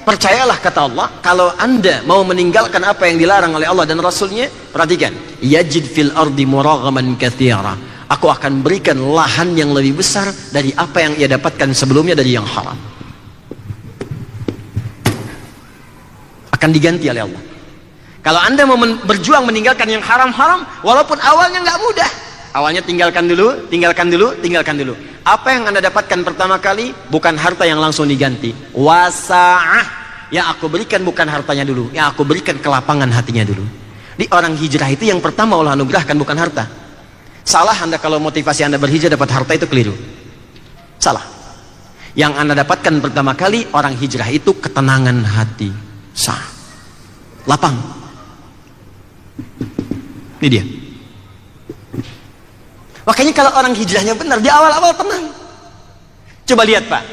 Percayalah, kata Allah, kalau anda mau meninggalkan apa yang dilarang oleh Allah dan Rasulnya, perhatikan, yajid fil ardi muraghaman katsira, aku akan berikan lahan yang lebih besar dari apa yang ia dapatkan sebelumnya dari yang haram. Akan diganti oleh Allah. Kalau anda mau berjuang meninggalkan yang haram-haram, walaupun awalnya nggak mudah, awalnya tinggalkan dulu, tinggalkan dulu, tinggalkan dulu. Apa yang anda dapatkan pertama kali bukan harta yang langsung diganti. Wasa'ah, yang aku berikan bukan hartanya dulu, yang aku berikan kelapangan hatinya dulu. Di orang hijrah itu yang pertama Allah anugerahkan bukan harta. Salah anda kalau motivasi anda berhijrah dapat harta, itu keliru. Salah. Yang anda dapatkan pertama kali orang hijrah itu ketenangan hati. Sah. Lapang. Ini dia. Makanya kalau orang hijrahnya benar, di awal-awal tenang. Coba lihat Pak,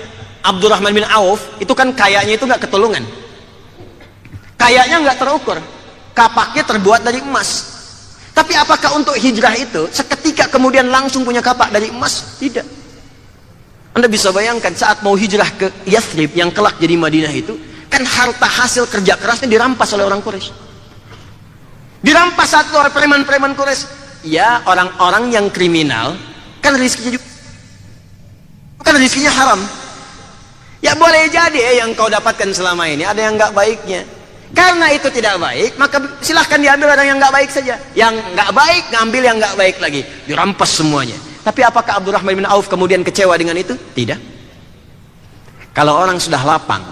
Abdurrahman bin Auf itu kan kayanya itu nggak ketulungan. Kayanya nggak terukur. Kapaknya terbuat dari emas. Tapi apakah untuk hijrah itu seketika kemudian langsung punya kapak dari emas? Tidak. Anda bisa bayangkan saat mau hijrah ke Yathrib yang kelak jadi Madinah itu, kan harta hasil kerja kerasnya dirampas oleh orang Quraisy. Dirampas satu oleh preman-preman Quraisy. Ya, orang-orang yang kriminal kan rizkinya juga, kan rizkinya haram. Ya boleh jadi yang kau dapatkan selama ini ada yang nggak baiknya. Karena itu tidak baik, maka silahkan diambil orang yang nggak baik saja. Yang nggak baik ngambil yang nggak baik lagi, dirampas semuanya. Tapi apakah Abdurrahman bin Auf kemudian kecewa dengan itu? Tidak. Kalau orang sudah lapang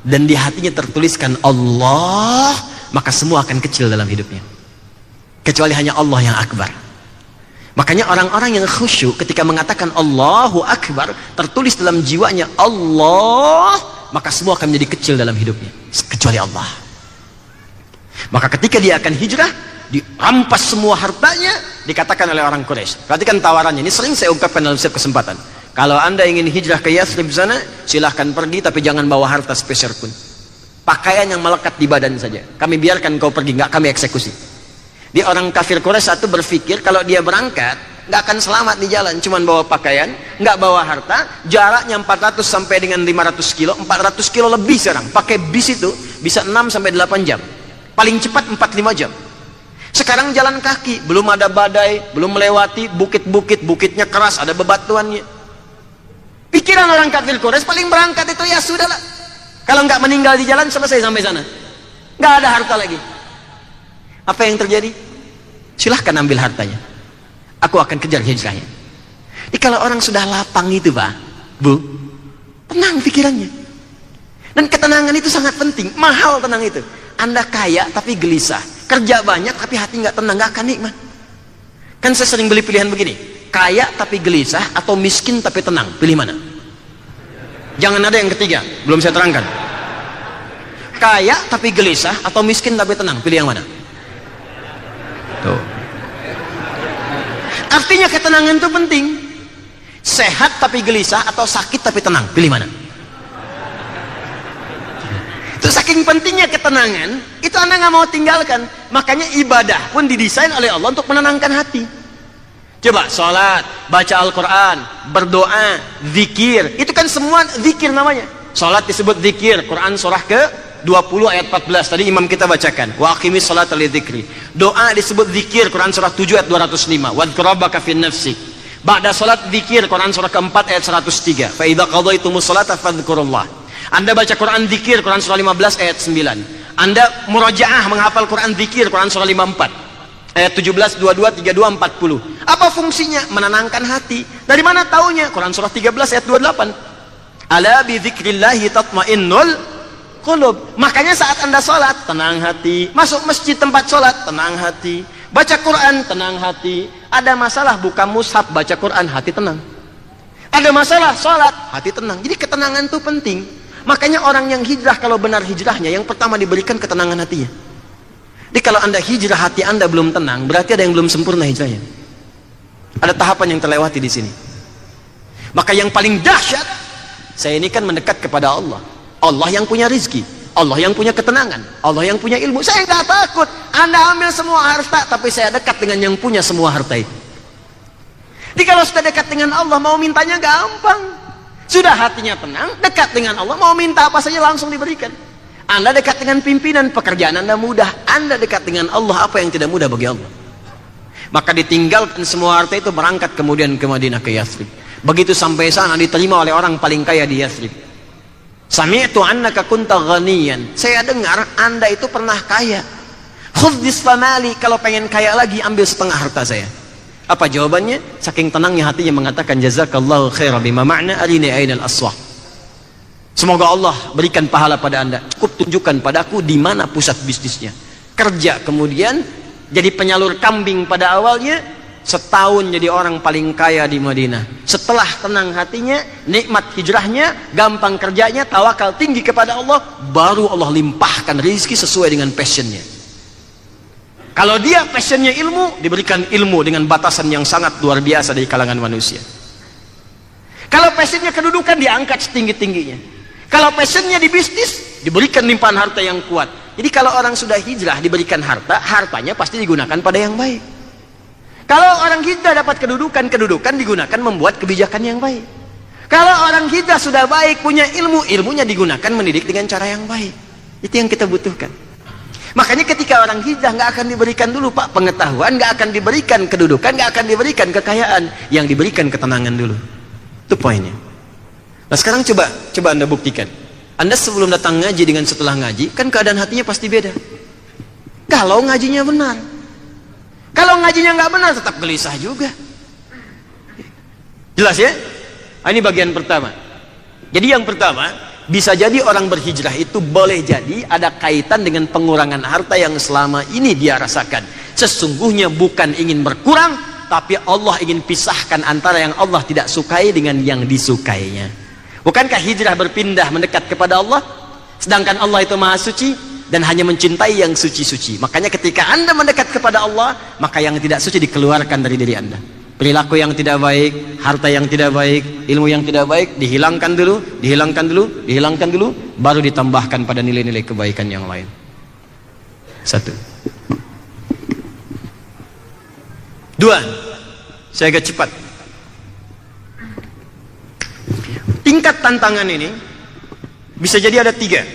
dan di hatinya tertuliskan Allah, maka semua akan kecil dalam hidupnya. Kecuali hanya Allah yang akbar. Makanya orang-orang yang khusyuk ketika mengatakan Allahu Akbar, tertulis dalam jiwanya Allah, maka semua akan menjadi kecil dalam hidupnya, kecuali Allah. Maka ketika dia akan hijrah, dirampas semua hartanya, dikatakan oleh orang Quraisy. Perhatikan tawarannya, ini sering saya ungkapkan dalam setiap kesempatan. Kalau anda ingin hijrah ke Yathrib sana, silahkan pergi, tapi jangan bawa harta sepeser pun. Pakaian yang melekat di badan saja. Kami biarkan kau pergi, nggak kami eksekusi. Di orang kafir Quraisy satu berpikir kalau dia berangkat nggak akan selamat di jalan, cuman bawa pakaian, nggak bawa harta, jaraknya 400 sampai dengan 500 kilo, 400 kilo lebih sekarang. Pakai bis itu bisa 6 sampai 8 jam, paling cepat 4-5 jam. Sekarang jalan kaki, belum ada badai, belum melewati bukit-bukit, bukitnya keras, ada bebatuannya. Pikiran orang kafir Quraisy paling berangkat itu ya sudahlah, kalau nggak meninggal di jalan selesai sampai sana, nggak ada harta lagi. Apa yang terjadi? Silahkan ambil hartanya, aku akan kejar hijrahnya. Jadi kalau orang sudah lapang itu Pak, Bu, tenang pikirannya. Dan ketenangan itu sangat penting, mahal tenang itu. Anda kaya tapi gelisah, kerja banyak tapi hati nggak tenang, nggak akan nikmat. Kan saya sering beli pilihan begini, kaya tapi gelisah atau miskin tapi tenang, pilih mana? Jangan ada yang ketiga, belum saya terangkan. Kaya tapi gelisah atau miskin tapi tenang, pilih yang mana? Tuh. Artinya ketenangan itu penting. Sehat tapi gelisah atau sakit tapi tenang, pilih mana? Itu saking pentingnya ketenangan, itu Anda nggak mau tinggalkan. Makanya ibadah pun didesain oleh Allah untuk menenangkan hati. Coba sholat, baca Al-Quran, berdoa, zikir, itu kan semua zikir namanya. Sholat disebut zikir, Quran surah ke 20 ayat 14 tadi imam kita bacakan, wa aqimis sholata lidzikri. Doa disebut zikir, Quran surah 7 ayat 205, wadhkur rabbaka fin nafsik. Ba'da salat zikir, Quran surah keempat ayat 103, fa idza qadaitumus sholata fadhkurullah. Anda baca Quran zikir, Quran surah 15 ayat 9. Anda murajaah menghafal Quran zikir, Quran surah 54 ayat 17, 22, 32, 40. Apa fungsinya? Menenangkan hati. Dari mana taunya? Quran surah 13 ayat 28. Ala bi dzikrillahi tatmainnul qulub. Makanya saat Anda sholat, tenang hati. Masuk masjid tempat sholat, tenang hati. Baca Quran, tenang hati. Ada masalah, buka mushaf, baca Quran, hati tenang. Ada masalah, sholat, hati tenang. Jadi ketenangan itu penting. Makanya orang yang hijrah, kalau benar hijrahnya, yang pertama diberikan ketenangan hatinya. Jadi kalau Anda hijrah, hati Anda belum tenang, berarti ada yang belum sempurna hijrahnya. Ada tahapan yang terlewati di sini. Maka yang paling dahsyat, saya ini kan mendekat kepada Allah. Allah yang punya rizki, Allah yang punya ketenangan, Allah yang punya ilmu. Saya nggak takut Anda ambil semua harta, tapi saya dekat dengan yang punya semua harta itu. Jadi kalau sudah dekat dengan Allah, mau mintanya gampang. Sudah hatinya tenang, dekat dengan Allah, mau minta apa saja langsung diberikan. Anda dekat dengan pimpinan, pekerjaan Anda mudah. Anda dekat dengan Allah, apa yang tidak mudah bagi Allah? Maka ditinggalkan semua harta itu, berangkat kemudian ke Madinah, ke Yathrib. Begitu sampai sana diterima oleh orang paling kaya di Yathrib. Sami'tu annaka kunta ghaniyan. Saya dengar Anda itu pernah kaya. Khudh nisfa mali, kalau pengen kaya lagi ambil setengah harta saya. Apa jawabannya? Saking tenangnya hatinya mengatakan, jazakallahu khairan bima ma'na arini ainal aswah. Semoga Allah berikan pahala pada Anda. Cukup tunjukkan padaku di mana pusat bisnisnya. Kerja kemudian jadi penyalur kambing pada awalnya, setahun jadi orang paling kaya di Madinah. Setelah tenang hatinya, nikmat hijrahnya, gampang kerjanya, tawakal tinggi kepada Allah, baru Allah limpahkan rezeki sesuai dengan passionnya. Kalau dia passionnya ilmu, diberikan ilmu dengan batasan yang sangat luar biasa dari kalangan manusia. Kalau passionnya kedudukan, diangkat setinggi-tingginya. Kalau passionnya di bisnis, diberikan limpahan harta yang kuat. Jadi kalau orang sudah hijrah diberikan harta, hartanya pasti digunakan pada yang baik. Kalau orang hijrah dapat kedudukan, kedudukan digunakan membuat kebijakan yang baik. Kalau orang hijrah sudah baik, punya ilmu, ilmunya digunakan mendidik dengan cara yang baik. Itu yang kita butuhkan. Makanya ketika orang hijrah nggak akan diberikan dulu Pak pengetahuan, nggak akan diberikan kedudukan, nggak akan diberikan kekayaan, yang diberikan ketenangan dulu. Itu poinnya. Nah sekarang coba Anda buktikan. Anda sebelum datang ngaji dengan setelah ngaji, kan keadaan hatinya pasti beda. Kalau ngajinya benar. Kalau ngajinya nggak benar, tetap gelisah juga. Jelas ya? Nah, ini bagian pertama. Jadi yang pertama, bisa jadi orang berhijrah itu boleh jadi ada kaitan dengan pengurangan harta yang selama ini dia rasakan. Sesungguhnya bukan ingin berkurang, tapi Allah ingin pisahkan antara yang Allah tidak sukai dengan yang disukainya. Bukankah hijrah berpindah mendekat kepada Allah? Sedangkan Allah itu maha suci dan hanya mencintai yang suci-suci. Makanya ketika Anda mendekat kepada Allah, maka yang tidak suci dikeluarkan dari diri Anda. Perilaku yang tidak baik, harta yang tidak baik, ilmu yang tidak baik dihilangkan dulu, dihilangkan dulu, dihilangkan dulu, baru ditambahkan pada nilai-nilai kebaikan yang lain. Satu. Dua, saya agak cepat. Tingkat tantangan ini bisa jadi ada tiga.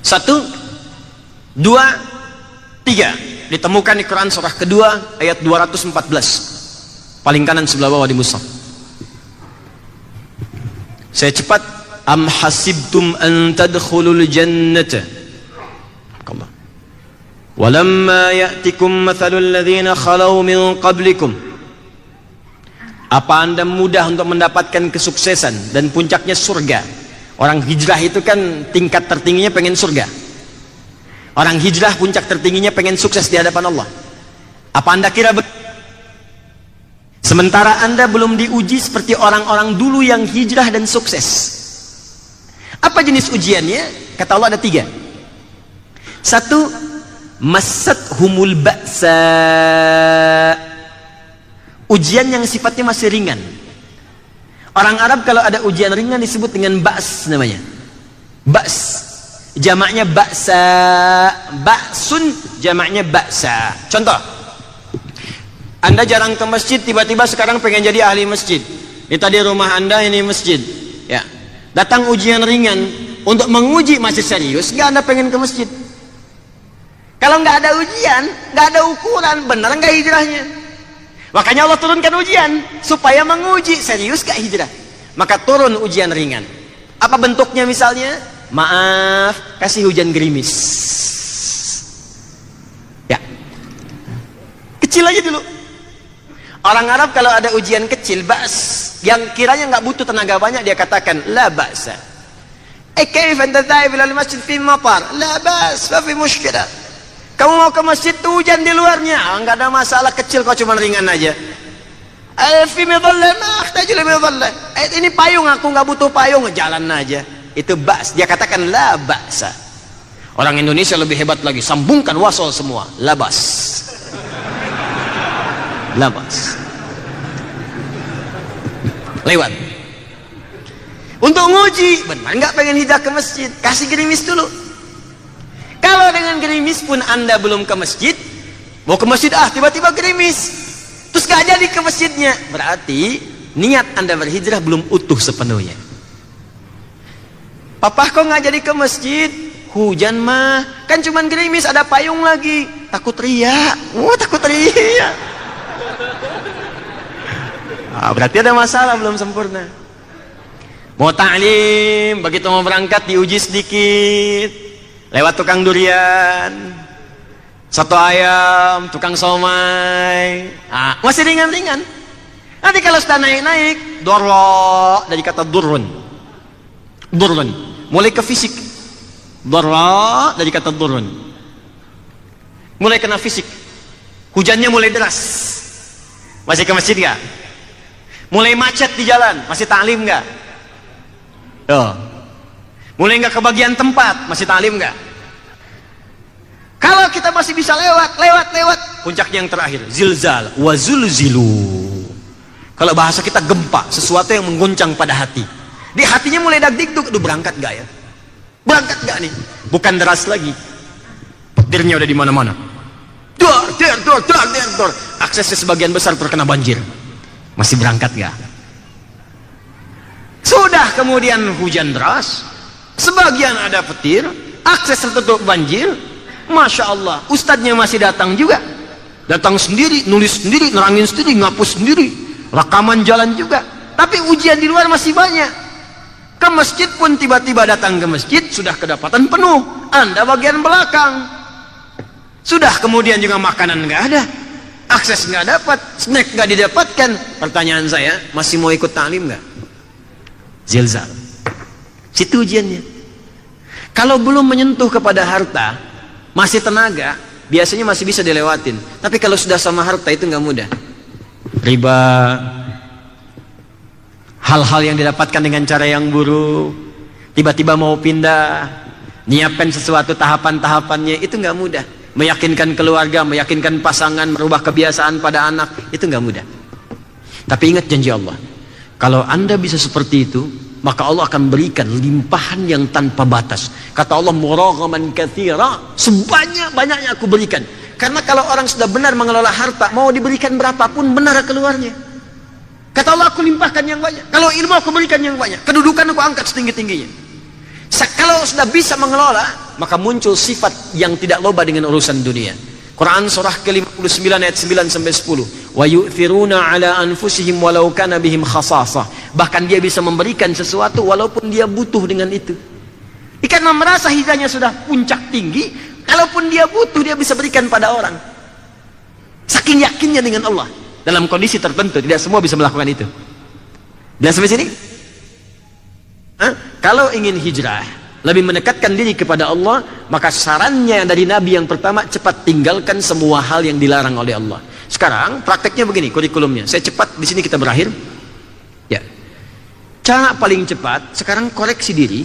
Satu, dua, tiga. Ditemukan di Quran surah kedua ayat 214. Paling kanan sebelah bawah di mushaf. Saya cepat. Am hasibtum an tadkhulul jannata. Allah. Walamma ya'tikum mathalul ladzina khalau min qablikum. Apa Anda mudah untuk mendapatkan kesuksesan dan puncaknya surga? Orang hijrah itu kan tingkat tertingginya pengen surga. Orang hijrah puncak tertingginya pengen sukses di hadapan Allah. Apa Anda kira sementara Anda belum diuji seperti orang-orang dulu yang hijrah dan sukses? Apa jenis ujiannya? Kata Allah ada tiga. Satu, masat humul ba'sa. Ujian yang sifatnya masih ringan. Orang Arab kalau ada ujian ringan disebut dengan ba's namanya. Ba's. Jamaknya ba'sa. Ba'sun jamaknya ba'sa. Contoh. Anda jarang ke masjid, tiba-tiba sekarang pengen jadi ahli masjid. Ini tadi rumah Anda, ini masjid. Ya. Datang ujian ringan untuk menguji masih serius, nggak Anda pengen ke masjid. Kalau nggak ada ujian, nggak ada ukuran, benar nggak hijrahnya? Makanya Allah turunkan ujian supaya menguji serius gak hijrah. Maka turun ujian ringan. Apa bentuknya misalnya? Maaf, kasih hujan gerimis. Ya. Kecil aja dulu. Orang Arab kalau ada ujian kecil, ba's, yang kiranya nggak butuh tenaga banyak, dia katakan la ba'sa. Kayfa anta dhahib ila al-masjid fi matar? La ba's, ma fi mushkilah. Kamu mau ke masjid tuh hujan di luarnya, nggak ada masalah, kecil kok, cuma ringan aja. Ini payung, aku nggak butuh payung, jalan aja. Itu ba's, dia katakan la ba'sa. Orang Indonesia lebih hebat lagi, sambungkan wasol semua, labas. Labas. Lewat. Untuk nguji, benar nggak pengen hijrah ke masjid, kasih gerimis dulu. Kalau dengan gerimis pun Anda belum ke masjid, mau ke masjid tiba-tiba gerimis, terus gak jadi ke masjidnya, berarti niat Anda berhijrah belum utuh sepenuhnya. Papa kok nggak jadi ke masjid? Hujan mah, kan cuman gerimis, ada payung lagi. Takut riak. Takut riak. Berarti ada masalah, belum sempurna. Mau ta'lim, begitu mau berangkat diuji sedikit. Lewat tukang durian, soto ayam, tukang somai. Masih ringan-ringan. Nanti kalau sudah naik-naik, dorro, dari kata durun. Durun, mulai ke fisik. Dorro, dari kata durun. Mulai kena fisik. Hujannya mulai deras. Masih ke masjid gak? Mulai macet di jalan, masih ta'lim gak? Mulai gak kebagian tempat, masih ta'lim gak? Kalau kita masih bisa lewat, puncaknya yang terakhir, zilzal, wa zulzilu. Kalau bahasa kita gempa, sesuatu yang mengguncang pada hati. Di hatinya mulai dag-digduk, aduh berangkat gak ya? Berangkat gak nih? Bukan deras lagi. Petirnya udah di mana-mana. Dor. Aksesnya sebagian besar terkena banjir. Masih berangkat gak? Sudah kemudian hujan deras, sebagian ada petir, akses tertutup banjir. Masya Allah, ustadznya masih datang juga. Datang sendiri, nulis sendiri, nerangin sendiri, ngapus sendiri, rekaman jalan juga. Tapi ujian di luar masih banyak. Ke masjid pun tiba-tiba datang ke masjid, sudah kedapatan penuh. Anda bagian belakang. Sudah kemudian juga makanan nggak ada, akses nggak dapat, snack nggak didapatkan. Pertanyaan saya, masih mau ikut ta'lim nggak? Zilzal. Situ ujiannya. Kalau belum menyentuh kepada harta, masih tenaga, biasanya masih bisa dilewatin. Tapi kalau sudah sama harta itu nggak mudah. Riba, hal-hal yang didapatkan dengan cara yang buruk, tiba-tiba mau pindah, nyiapkan sesuatu tahapan-tahapannya, itu nggak mudah. Meyakinkan keluarga, meyakinkan pasangan, merubah kebiasaan pada anak, itu nggak mudah. Tapi ingat janji Allah, kalau Anda bisa seperti itu, maka Allah akan berikan limpahan yang tanpa batas. Kata Allah, muraghaman katsira, sebanyak-banyaknya aku berikan. Karena kalau orang sudah benar mengelola harta, mau diberikan berapapun benar keluarnya. Kata Allah, aku limpahkan yang banyak. Kalau ilmu aku berikan yang banyak. Kedudukan aku angkat setinggi-tingginya. Kalau sudah bisa mengelola, maka muncul sifat yang tidak loba dengan urusan dunia. Quran surah ke-59 ayat 9 sampai 10. Wa yu'thiruna ala anfusihim walau kana bihim khasasah. Bahkan dia bisa memberikan sesuatu walaupun dia butuh dengan itu. Karena merasa hidayahnya sudah puncak tinggi, kalaupun dia butuh dia bisa berikan pada orang. Saking yakinnya dengan Allah. Dalam kondisi tertentu, tidak semua bisa melakukan itu. Dan sampai sini? Kalau ingin hijrah, lebih mendekatkan diri kepada Allah, maka sarannya dari Nabi yang pertama, cepat tinggalkan semua hal yang dilarang oleh Allah. Sekarang prakteknya begini, kurikulumnya. Saya cepat, di sini kita berakhir. Ya. Cara paling cepat, sekarang koreksi diri.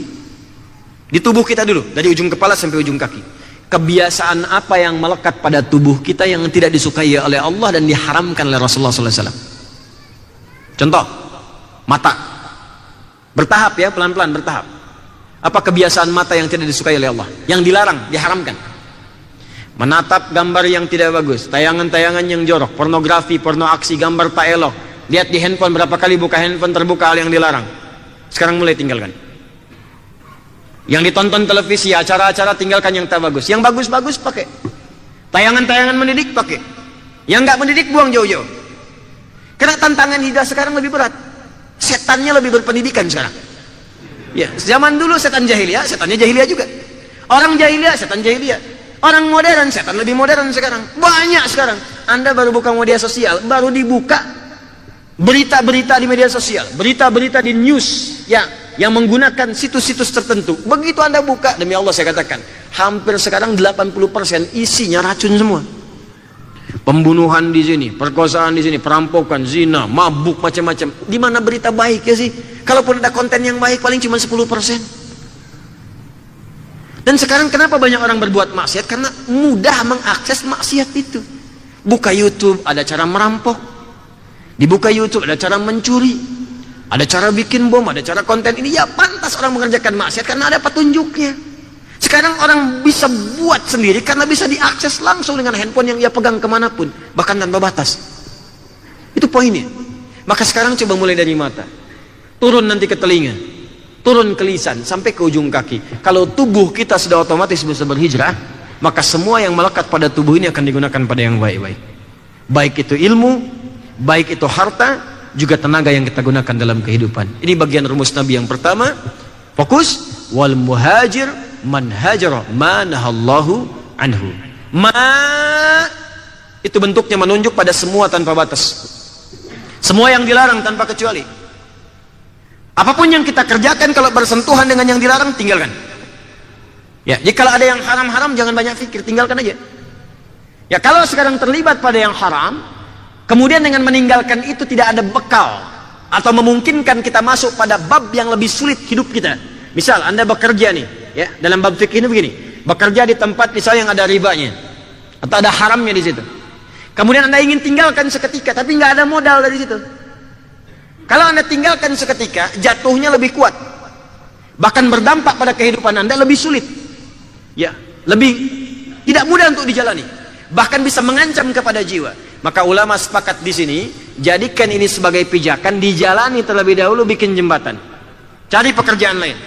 Di tubuh kita dulu, dari ujung kepala sampai ujung kaki. Kebiasaan apa yang melekat pada tubuh kita yang tidak disukai oleh Allah dan diharamkan oleh Rasulullah SAW. Contoh, mata. Bertahap ya, pelan-pelan bertahap. Apa kebiasaan mata yang tidak disukai oleh Allah? Yang dilarang, diharamkan. Menatap gambar yang tidak bagus, tayangan-tayangan yang jorok, pornografi, porno aksi, gambar tak elok. Lihat di handphone, berapa kali buka handphone terbuka hal yang dilarang. Sekarang mulai tinggalkan. Yang ditonton televisi, acara-acara, tinggalkan yang tak bagus. Yang bagus-bagus pakai. Tayangan-tayangan mendidik pakai. Yang nggak mendidik buang jauh-jauh. Karena tantangan hidup sekarang lebih berat. Setannya lebih berpendidikan sekarang. Ya, zaman dulu setan jahiliyah, setannya jahiliyah juga. Orang jahiliyah, setan jahiliyah. Orang modern, setan lebih modern sekarang. Banyak sekarang. Anda baru buka media sosial, baru dibuka berita-berita di media sosial, berita-berita di news yang menggunakan situs-situs tertentu. Begitu Anda buka, demi Allah saya katakan, hampir sekarang 80% isinya racun semua. Pembunuhan di sini, perkosaan di sini, perampokan, zina, mabuk, macam-macam. Di mana berita baik ya sih? Kalaupun ada konten yang baik paling cuma 10%. Dan sekarang kenapa banyak orang berbuat maksiat? Karena mudah mengakses maksiat itu. Buka YouTube ada cara merampok. Dibuka YouTube ada cara mencuri. Ada cara bikin bom, ada cara konten ini. Ya pantas orang mengerjakan maksiat karena ada petunjuknya. Sekarang orang bisa buat sendiri karena bisa diakses langsung dengan handphone yang ia pegang kemanapun, bahkan tanpa batas. Itu poinnya. Maka sekarang coba mulai dari mata, turun nanti ke telinga, turun ke lisan sampai ke ujung kaki. Kalau tubuh kita sudah otomatis bisa berhijrah, maka semua yang melekat pada tubuh ini akan digunakan pada yang baik-baik. Baik itu ilmu, baik itu harta, juga tenaga yang kita gunakan dalam kehidupan. Ini bagian rumus Nabi yang pertama. Fokus. Wal muhajir man hajara ma nahallahu anhu. Ma itu bentuknya menunjuk pada semua tanpa batas. Semua yang dilarang tanpa kecuali. Apapun yang kita kerjakan kalau bersentuhan dengan yang dilarang, tinggalkan. Ya, jika ada yang haram-haram jangan banyak pikir, tinggalkan aja. Ya, kalau sekarang terlibat pada yang haram, kemudian dengan meninggalkan itu tidak ada bekal atau memungkinkan kita masuk pada bab yang lebih sulit hidup kita. Misal Anda bekerja nih, ya, dalam bab fikih ini begini, bekerja di tempat misalnya yang ada ribanya atau ada haramnya di situ. Kemudian Anda ingin tinggalkan seketika, tapi nggak ada modal dari situ. Kalau Anda tinggalkan seketika, jatuhnya lebih kuat, bahkan berdampak pada kehidupan Anda lebih sulit, ya, lebih tidak mudah untuk dijalani, bahkan bisa mengancam kepada jiwa. Maka ulama sepakat di sini, jadikan ini sebagai pijakan, dijalani terlebih dahulu, bikin jembatan, cari pekerjaan lain.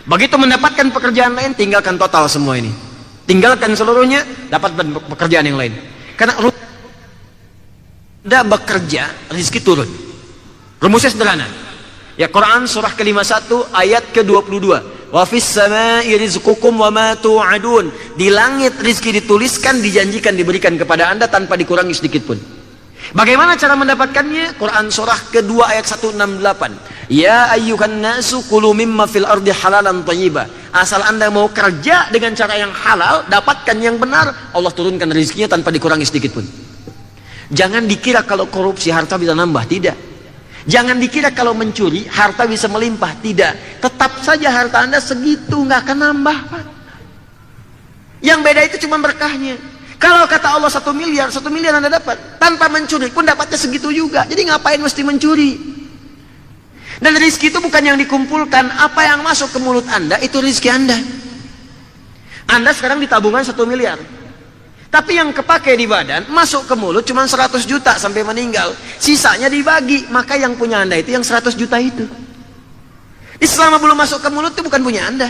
Begitu mendapatkan pekerjaan lain, tinggalkan total semua ini, tinggalkan seluruhnya, dapat pekerjaan yang lain. Karena Anda bekerja, rezeki turun. Rumusnya sederhana. Ya, Quran surah ke-51 ayat ke-22. Wa fis samai rizqukum wa ma tu'adun. Di langit rizki dituliskan, dijanjikan diberikan kepada Anda tanpa dikurangi sedikit pun. Bagaimana cara mendapatkannya? Quran surah kedua ayat 168. Ya ayyuhan nasu kulu mimma fil ardi halalan thayyiba. Asal Anda mau kerja dengan cara yang halal, dapatkan yang benar, Allah turunkan rizkinya tanpa dikurangi sedikit pun. Jangan dikira kalau korupsi harta bisa nambah, tidak. Jangan dikira kalau mencuri harta bisa melimpah, tidak. Tetap saja harta Anda segitu, nggak akan nambah, Pak. Yang beda itu cuma berkahnya. Kalau kata Allah 1 miliar, 1 miliar Anda dapat, tanpa mencuri pun dapatnya segitu juga. Jadi ngapain mesti mencuri? Dan rizki itu bukan yang dikumpulkan. Apa yang masuk ke mulut Anda itu rizki Anda. Anda sekarang di tabungan 1 miliar, tapi yang kepake di badan, masuk ke mulut cuma 100 juta sampai meninggal. Sisanya dibagi. Maka yang punya Anda itu yang 100 juta itu. Selama belum masuk ke mulut itu bukan punya Anda.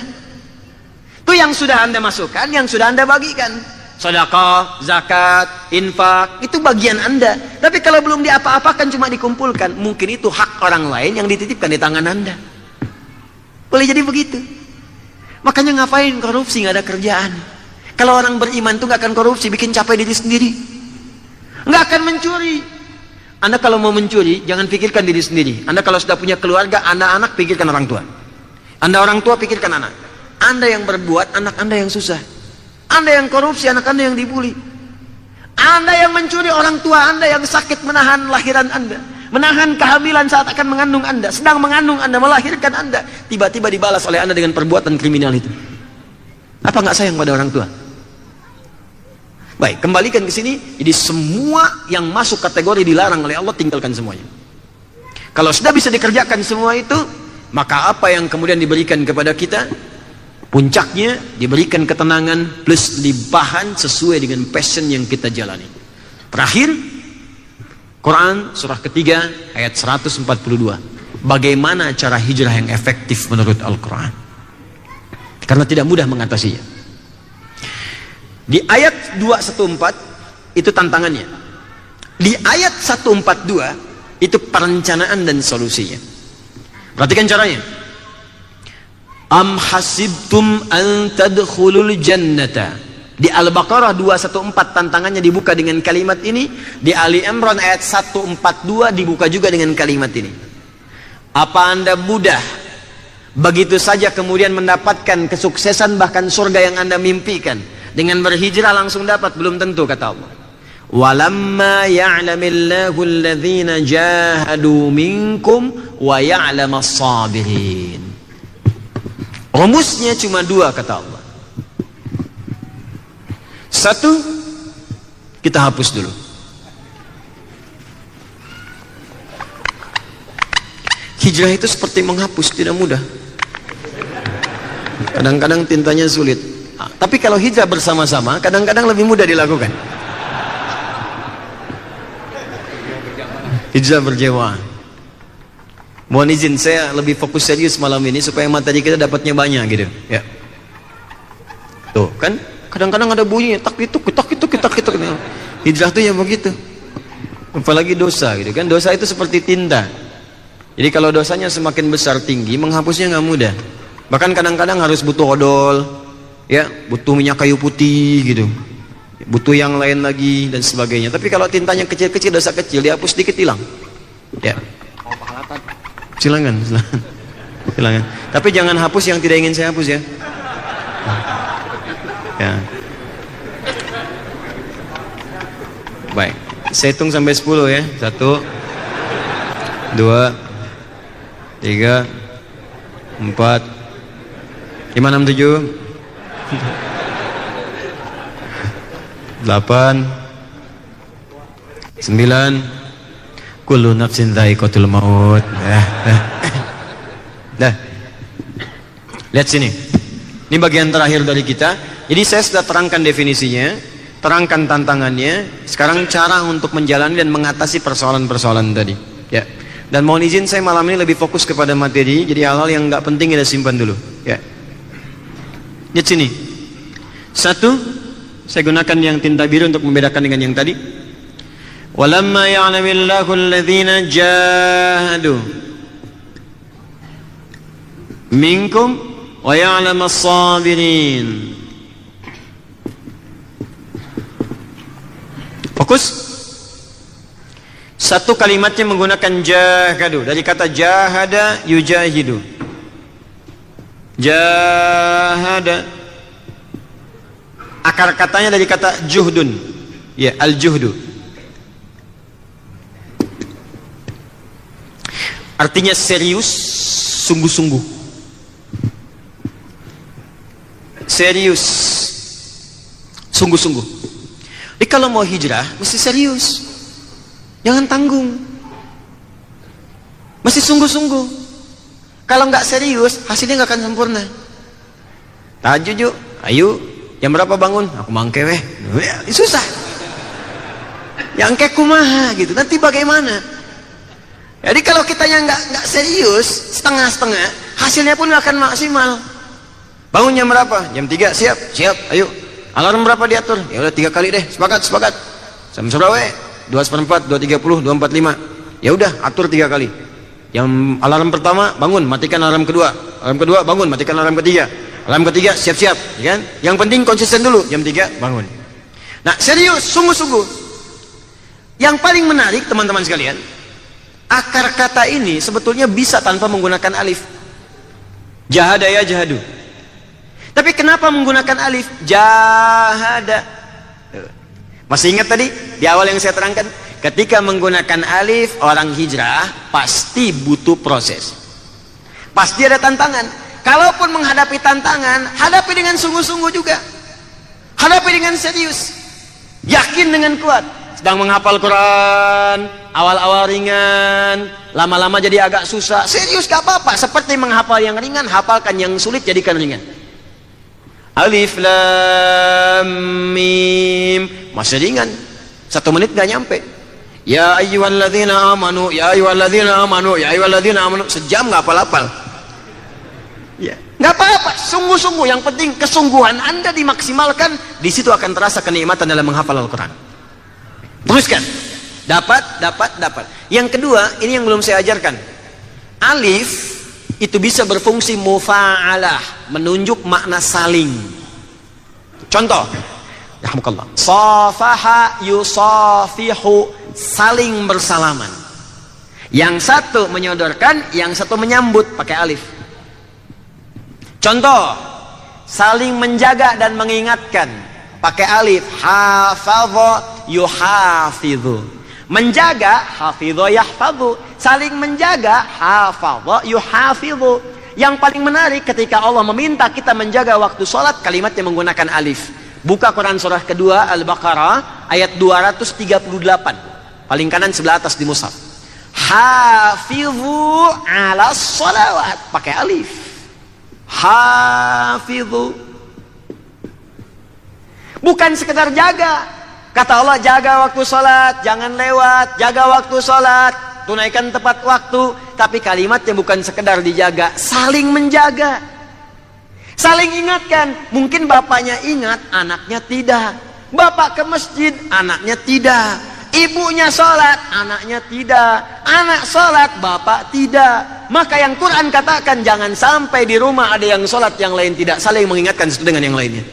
Itu yang sudah Anda masukkan, yang sudah Anda bagikan. Sedekah, zakat, infak, itu bagian Anda. Tapi kalau belum diapa-apakan, cuma dikumpulkan, mungkin itu hak orang lain yang dititipkan di tangan Anda. Boleh jadi begitu. Makanya ngapain korupsi, nggak ada kerjaan. Kalau orang beriman tuh nggak akan korupsi, bikin capek diri sendiri, nggak akan mencuri. Anda kalau mau mencuri, jangan pikirkan diri sendiri. Anda kalau sudah punya keluarga, anak-anak, pikirkan orang tua. Anda orang tua, pikirkan anak. Anda yang berbuat, anak Anda yang susah. Anda yang korupsi, anak Anda yang dibuli. Anda yang mencuri, orang tua Anda yang sakit menahan lahiran Anda, menahan kehamilan saat akan mengandung Anda, sedang mengandung Anda, melahirkan Anda, tiba-tiba dibalas oleh Anda dengan perbuatan kriminal itu. Apa nggak sayang pada orang tua? Baik, kembalikan ke sini. Jadi semua yang masuk kategori dilarang oleh Allah, tinggalkan semuanya. Kalau sudah bisa dikerjakan semua itu, maka apa yang kemudian diberikan kepada kita, puncaknya diberikan ketenangan plus limpahan sesuai dengan passion yang kita jalani. Terakhir, Quran surah ketiga ayat 142. Bagaimana cara hijrah yang efektif menurut Al-Quran? Karena tidak mudah mengatasinya. Di ayat 214 itu tantangannya. Di ayat 142 itu perencanaan dan solusinya. Perhatikan caranya. Am hasibtum an tadkhulul jannata. Di Al-Baqarah 214 tantangannya dibuka dengan kalimat ini. Di Ali Imran ayat 142 dibuka juga dengan kalimat ini. Apa Anda mudah begitu saja kemudian mendapatkan kesuksesan bahkan surga yang Anda mimpikan? Dengan berhijrah langsung dapat? Belum tentu, kata Allah. Walamma ya'lamillahu alladhina jahadu minkum wa ya'lamas sabirin. Rumusnya cuma 2, kata Allah. 1, kita hapus dulu. Hijrah itu seperti menghapus, tidak mudah. Kadang-kadang tintanya sulit. Tapi kalau hijrah bersama-sama, kadang-kadang lebih mudah dilakukan. Hijrah berjamaah. Mohon izin, saya lebih fokus serius malam ini supaya materi kita dapatnya banyak gitu. Ya. Tuh kan, kadang-kadang ada bunyinya tak itu. Hijrah tuh ya begitu. Apalagi dosa gitu kan. Dosa itu seperti tinta. Jadi kalau dosanya semakin besar tinggi, menghapusnya nggak mudah. Bahkan kadang-kadang harus butuh odol, ya, butuh minyak kayu putih gitu. Butuh yang lain lagi dan sebagainya. Tapi kalau tintanya kecil-kecil, dosa kecil, dihapus sedikit hilang. Ya. Silakan. Tapi jangan hapus yang tidak ingin saya hapus ya. Ya. Baik. Saya hitung sampai 10 ya. 1, 2, 3, 4, 5, 6, 7. 8, 9, kullu nafsin dha'iqatul maut. Dah. Lihat sini. Ini bagian terakhir dari kita. Jadi saya sudah terangkan definisinya, terangkan tantangannya. Sekarang cara untuk menjalani dan mengatasi persoalan-persoalan tadi. Ya. Dan mohon izin saya malam ini lebih fokus kepada materi. Jadi hal-hal yang nggak penting kita simpan dulu. Ya. Lihat sini. 1. Saya gunakan yang tinta biru untuk membedakan dengan yang tadi. Walamma ya'lamillahu alladhina jahadu minkum wa ya'lamas sabirin. Fokus. Satu kalimatnya menggunakan jahadu, dari kata jahada yujahidu. Jahada, akar katanya dari kata juhdun, ya, al-juhdu. Artinya serius, sungguh-sungguh. Serius, sungguh-sungguh. Jadi kalau mau hijrah mesti serius, jangan tanggung, mesti sungguh-sungguh. Kalau nggak serius hasilnya nggak akan sempurna. Tahajud yuk, ayo. Jam berapa bangun? Aku mangke weh. Susah. Yang kayak kumaha gitu. Nanti bagaimana? Jadi kalau kitanya nggak serius, setengah-setengah, hasilnya pun nggak akan maksimal. Bangun jam berapa? Jam 3, siap. Ayo. Alarm berapa diatur? Ya udah 3 kali deh. Sepakat. Jam berapa? 2:04, 2:30, 2:45. Ya udah, atur 3 kali. Yang alarm pertama bangun, matikan alarm kedua. Alarm kedua bangun, matikan alarm ketiga. Alarm ketiga siap-siap, ya kan? Yang penting konsisten dulu, jam 3 bangun. Nah, serius, sungguh-sungguh. Yang paling menarik teman-teman sekalian, akar kata ini sebetulnya bisa tanpa menggunakan alif. Jahada ya jahadu. Tapi kenapa menggunakan alif? Jahada. Masih ingat tadi di awal yang saya terangkan? Ketika menggunakan alif, orang hijrah pasti butuh proses. Pasti ada tantangan. Kalaupun menghadapi tantangan, hadapi dengan sungguh-sungguh juga. Hadapi dengan serius. Yakin dengan kuat. Sedang menghafal Quran, awal-awal ringan, lama-lama jadi agak susah. Serius gak apa-apa. Seperti menghafal yang ringan, hafalkan yang sulit, jadikan ringan. Alif Lam Mim, masih ringan. 1 menit gak nyampe. Ya ayyuhalladzina amanu, ya ayyuhalladzina amanu, ya ayyuhalladzina amanu. Sejam gak hafal-hafal. Ya, nggak apa-apa, sungguh-sungguh. Yang penting kesungguhan Anda dimaksimalkan, di situ akan terasa kenikmatan dalam menghafal Al-Quran. Teruskan, dapat. Yang kedua, ini yang belum saya ajarkan. Alif itu bisa berfungsi mufa'alah, menunjuk makna saling. Contoh, rahmukallah, safaha yusafihu, saling bersalaman. Yang satu menyodorkan, yang satu menyambut, pakai alif. Contoh, saling menjaga dan mengingatkan, pakai alif. Hafadha yuhafidhu. Menjaga, hafidha yahfadhu. Saling menjaga, hafadha yuhafidhu. Yang paling menarik ketika Allah meminta kita menjaga waktu sholat, kalimatnya menggunakan alif. Buka Quran surah kedua Al-Baqarah ayat 238. Paling kanan sebelah atas di mushaf. Hafidhu ala sholawat, pakai alif. Hafidhu. Bukan sekedar jaga. Kata Allah, jaga waktu sholat, jangan lewat. Jaga waktu sholat. tunaikan tepat waktu. Tapi kalimatnya bukan sekedar dijaga, saling menjaga, saling ingatkan. Mungkin bapaknya ingat, anaknya tidak. Bapak ke masjid, anaknya tidak. Ibunya sholat, anaknya tidak. Anak sholat, bapak tidak. Maka yang Quran katakan, jangan sampai di rumah ada yang sholat, yang lain tidak. Saling mengingatkan satu dengan yang lainnya.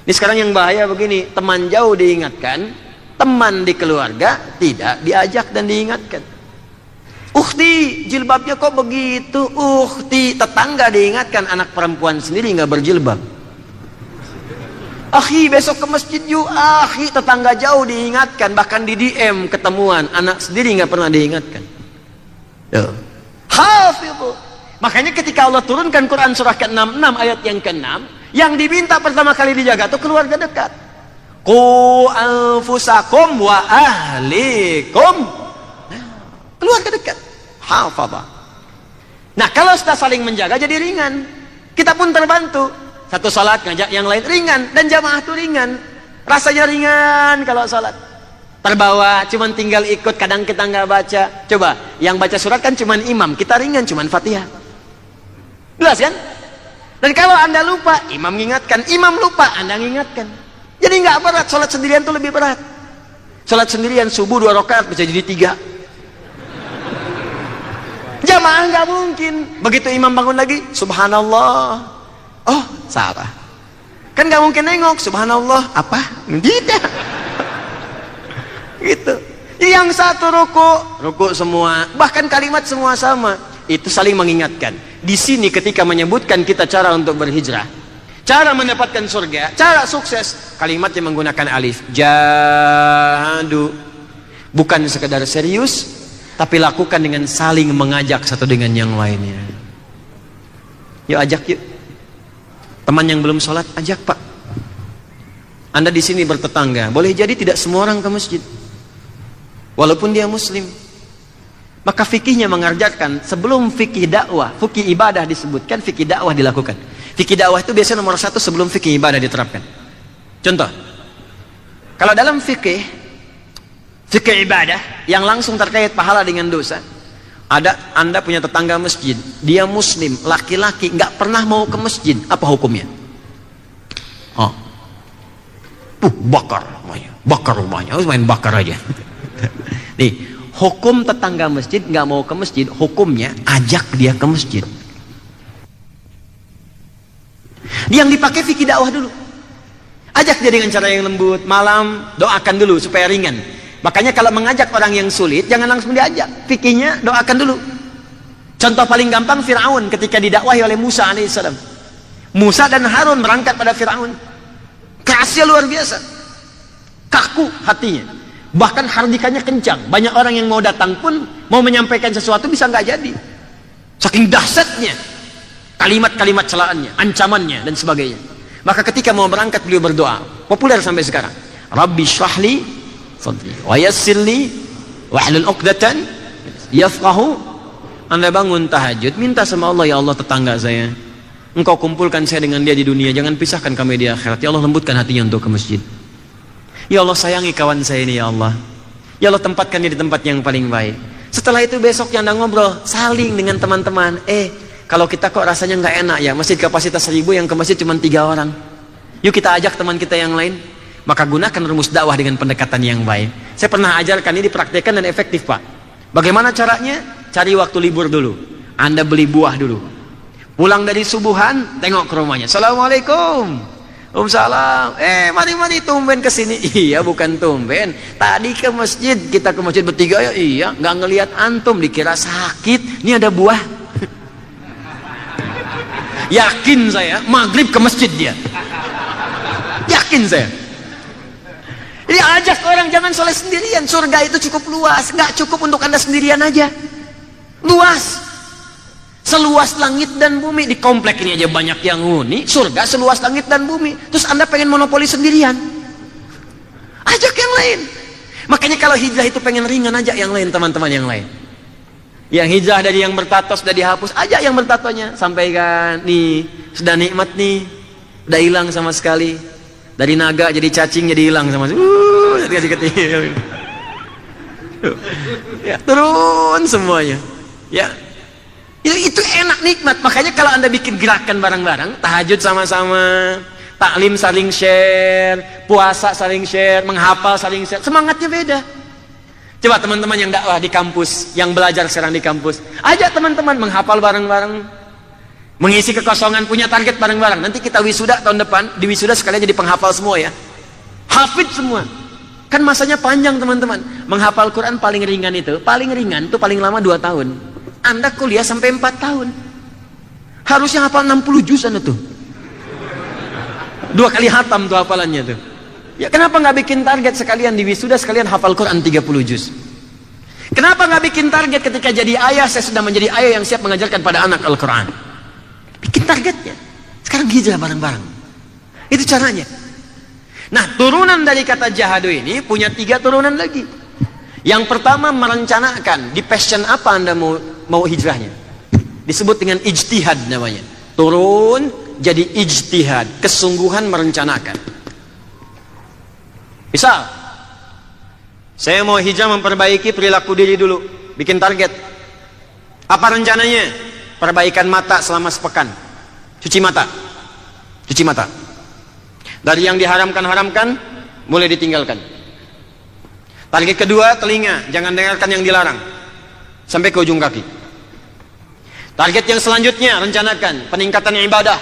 Ini sekarang yang bahaya begini, teman jauh diingatkan, teman di keluarga tidak diajak dan diingatkan. Ukhti, jilbabnya kok begitu? Ukhti, tetangga diingatkan, anak perempuan sendiri nggak berjilbab. Akhi, besok ke masjid yuk. Akhi, tetangga jauh diingatkan, bahkan di DM ketemuan, anak sendiri nggak pernah diingatkan. Hafidhu. Makanya ketika Allah turunkan Quran surah ke-66 ayat yang ke-6, yang diminta pertama kali dijaga itu keluarga dekat. Qu anfusakum wa ahlikum. Keluarga dekat. Hafadha. Nah, kalau sudah saling menjaga jadi ringan. Kita pun terbantu. Satu salat ngajak yang lain ringan, dan jamaah itu ringan. Rasanya ringan kalau salat. Terbawa, cuman tinggal ikut, kadang kita nggak baca. Coba, yang baca surat kan cuman imam, kita ringan cuman Fatihah. Jelas kan? Dan kalau Anda lupa, imam mengingatkan, imam lupa, Anda mengingatkan. Jadi nggak berat, salat sendirian itu lebih berat. Salat sendirian subuh 2 rakaat bisa jadi 3. Jamaah nggak mungkin. Begitu imam bangun lagi, subhanallah. Oh, salah. Kan nggak mungkin nengok, subhanallah, apa? Tidak. Gitu. Yang satu ruku semua, bahkan kalimat semua sama. Itu saling mengingatkan. Di sini ketika menyebutkan kita cara untuk berhijrah, cara mendapatkan surga, cara sukses, kalimatnya menggunakan alif. Jahadu. Bukan sekedar serius, tapi lakukan dengan saling mengajak satu dengan yang lainnya. Yuk ajak yuk. Teman yang belum sholat, ajak Pak. Anda di sini bertetangga, boleh jadi tidak semua orang ke masjid, walaupun dia muslim. Maka fikihnya mengajarkan, sebelum fikih dakwah, fikih ibadah disebutkan, fikih dakwah dilakukan. Fikih dakwah itu biasanya nomor 1 sebelum fikih ibadah diterapkan. Contoh, kalau dalam fikih ibadah yang langsung terkait pahala dengan dosa, ada Anda punya tetangga masjid, dia muslim, laki-laki, nggak pernah mau ke masjid, apa hukumnya? Bakar rumahnya, harus main bakar aja. Nih, hukum tetangga masjid nggak mau ke masjid, hukumnya ajak dia ke masjid. Yang dipakai fikih dakwah dulu, ajak dia dengan cara yang lembut, malam doakan dulu supaya ringan. Makanya kalau mengajak orang yang sulit, jangan langsung diajak. Fikihnya doakan dulu. Contoh paling gampang, Fir'aun ketika didakwahi oleh Musa alaihissalam. Musa dan Harun berangkat pada Fir'aun. Kerasnya luar biasa. Kaku hatinya. Bahkan hardikannya kencang. Banyak orang yang mau datang pun, mau menyampaikan sesuatu bisa nggak jadi. Saking dahsyatnya kalimat-kalimat celaannya, ancamannya, dan sebagainya. Maka ketika mau berangkat, beliau berdoa. Populer sampai sekarang. Rabbi syrahli wa yassirli wahlul 'uqdatan yafqahu. Anda bangun tahajud, minta sama Allah, ya Allah tetangga saya, Engkau kumpulkan saya dengan dia di dunia, jangan pisahkan kami di akhirat. Ya Allah, lembutkan hatinya untuk ke masjid. Ya Allah, sayangi kawan saya ini, ya Allah. Ya Allah, tempatkan dia di tempat yang paling baik. Setelah itu besoknya Anda ngobrol, saling dengan teman-teman. Kalau kita kok rasanya nggak enak ya, masjid kapasitas 1000, yang ke masjid cuma 3 orang. Yuk kita ajak teman kita yang lain. Maka gunakan rumus dakwah dengan pendekatan yang baik. Saya pernah ajarkan ini, dipraktekkan dan efektif Pak. Bagaimana caranya? Cari waktu libur dulu. Anda beli buah dulu. Pulang dari subuhan, tengok ke rumahnya. Assalamualaikum. Waalaikumsalam. Mari tumben kesini. Iya, bukan tumben. Tadi ke masjid, kita ke masjid bertiga ya. Iya, nggak ngelihat antum, dikira sakit. Ini ada buah. Yakin saya, maghrib ke masjid dia. Yakin saya. Jadi ajak orang, jangan soleh sendirian. Surga itu cukup luas, nggak cukup untuk Anda sendirian aja. Luas, seluas langit dan bumi. Di komplek ini aja banyak yang huni. Surga seluas langit dan bumi. Terus Anda pengen monopoli sendirian, ajak yang lain. Makanya kalau hijrah itu pengen ringan, ajak yang lain, teman-teman yang lain. Yang hijrah dari yang bertato sudah dihapus, ajak yang bertatonya. Sampaikan, nih sudah nikmat nih, udah hilang sama sekali. Dari naga jadi cacing, jadi hilang sama sekali. Jadi kecil. Ya, turun semuanya. Ya. Itu enak, nikmat. Makanya kalau Anda bikin gerakan bareng-bareng, tahajud sama-sama, taklim saling share, puasa saling share, menghafal saling share, semangatnya beda. Coba teman-teman yang dakwah di kampus, yang belajar sekarang di kampus, ajak teman-teman menghafal bareng-bareng, mengisi kekosongan, punya target bareng-bareng. Nanti kita wisuda tahun depan, di wisuda sekalian jadi penghafal semua ya. Hafid semua. Kan masanya panjang teman-teman. Menghafal Quran paling ringan itu paling lama 2 tahun. Anda kuliah sampai 4 tahun. Harusnya hafal 60 juz Anda tuh. 2 kali hatam tuh hafalannya tuh. Ya kenapa nggak bikin target sekalian di wisuda sekalian hafal Quran 30 juz? Kenapa nggak bikin target ketika jadi ayah, saya sudah menjadi ayah yang siap mengajarkan pada anak Al-Quran? Bikin targetnya. Sekarang hijrah bareng-bareng. Itu caranya. Nah, turunan dari kata jahadu ini punya 3 turunan lagi. Yang pertama, merencanakan di passion apa Anda mau hijrahnya. Disebut dengan ijtihad namanya. Turun jadi ijtihad, kesungguhan merencanakan. Misal, saya mau hijrah memperbaiki perilaku diri dulu, bikin target. Apa rencananya? Perbaikan mata selama sepekan. Cuci mata. Dari yang diharamkan, mulai ditinggalkan. Target kedua, telinga, jangan dengarkan yang dilarang sampai ke ujung kaki. Target yang selanjutnya, rencanakan peningkatan ibadah.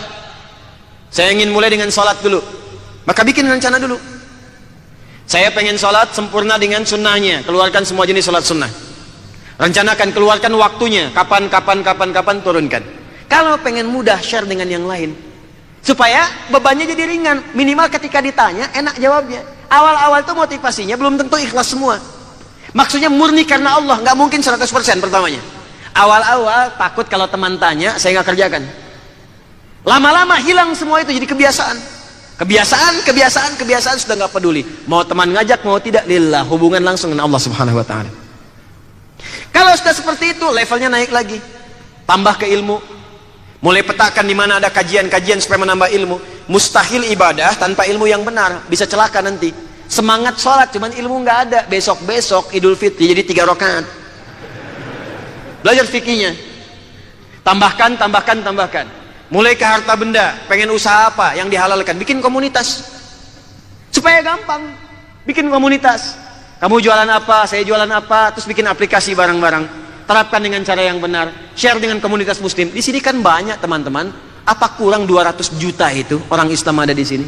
Saya ingin mulai dengan sholat dulu, maka bikin rencana dulu. Saya pengen sholat sempurna dengan sunnahnya, keluarkan semua jenis sholat sunnah. Rencanakan, keluarkan waktunya, kapan, turunkan. Kalau pengen mudah, share dengan yang lain, supaya bebannya jadi ringan. Minimal ketika ditanya, enak jawabnya. Awal-awal tuh motivasinya belum tentu ikhlas semua. Maksudnya murni karena Allah, nggak mungkin 100% pertamanya. Awal-awal takut kalau teman tanya, saya nggak kerjakan. Lama-lama hilang semua itu, jadi kebiasaan. Kebiasaan sudah nggak peduli. Mau teman ngajak, mau tidak, lillah, hubungan langsung dengan Allah Subhanahu wa taala. Kalau sudah seperti itu, levelnya naik lagi. Tambah ke ilmu. Mulai petakan di mana ada kajian-kajian supaya menambah ilmu. Mustahil ibadah tanpa ilmu yang benar, bisa celaka nanti. Semangat sholat cuman ilmu nggak ada. Besok Idul Fitri jadi 3 rakaat. Belajar fikihnya. Tambahkan. Mulai ke harta benda, pengen usaha apa yang dihalalkan, bikin komunitas. Supaya gampang. Bikin komunitas. Kamu jualan apa, saya jualan apa, terus bikin aplikasi bareng-bareng. Terapkan dengan cara yang benar. Share dengan komunitas muslim. Di sini kan banyak teman-teman. Apa kurang 200 juta itu orang Islam ada di sini?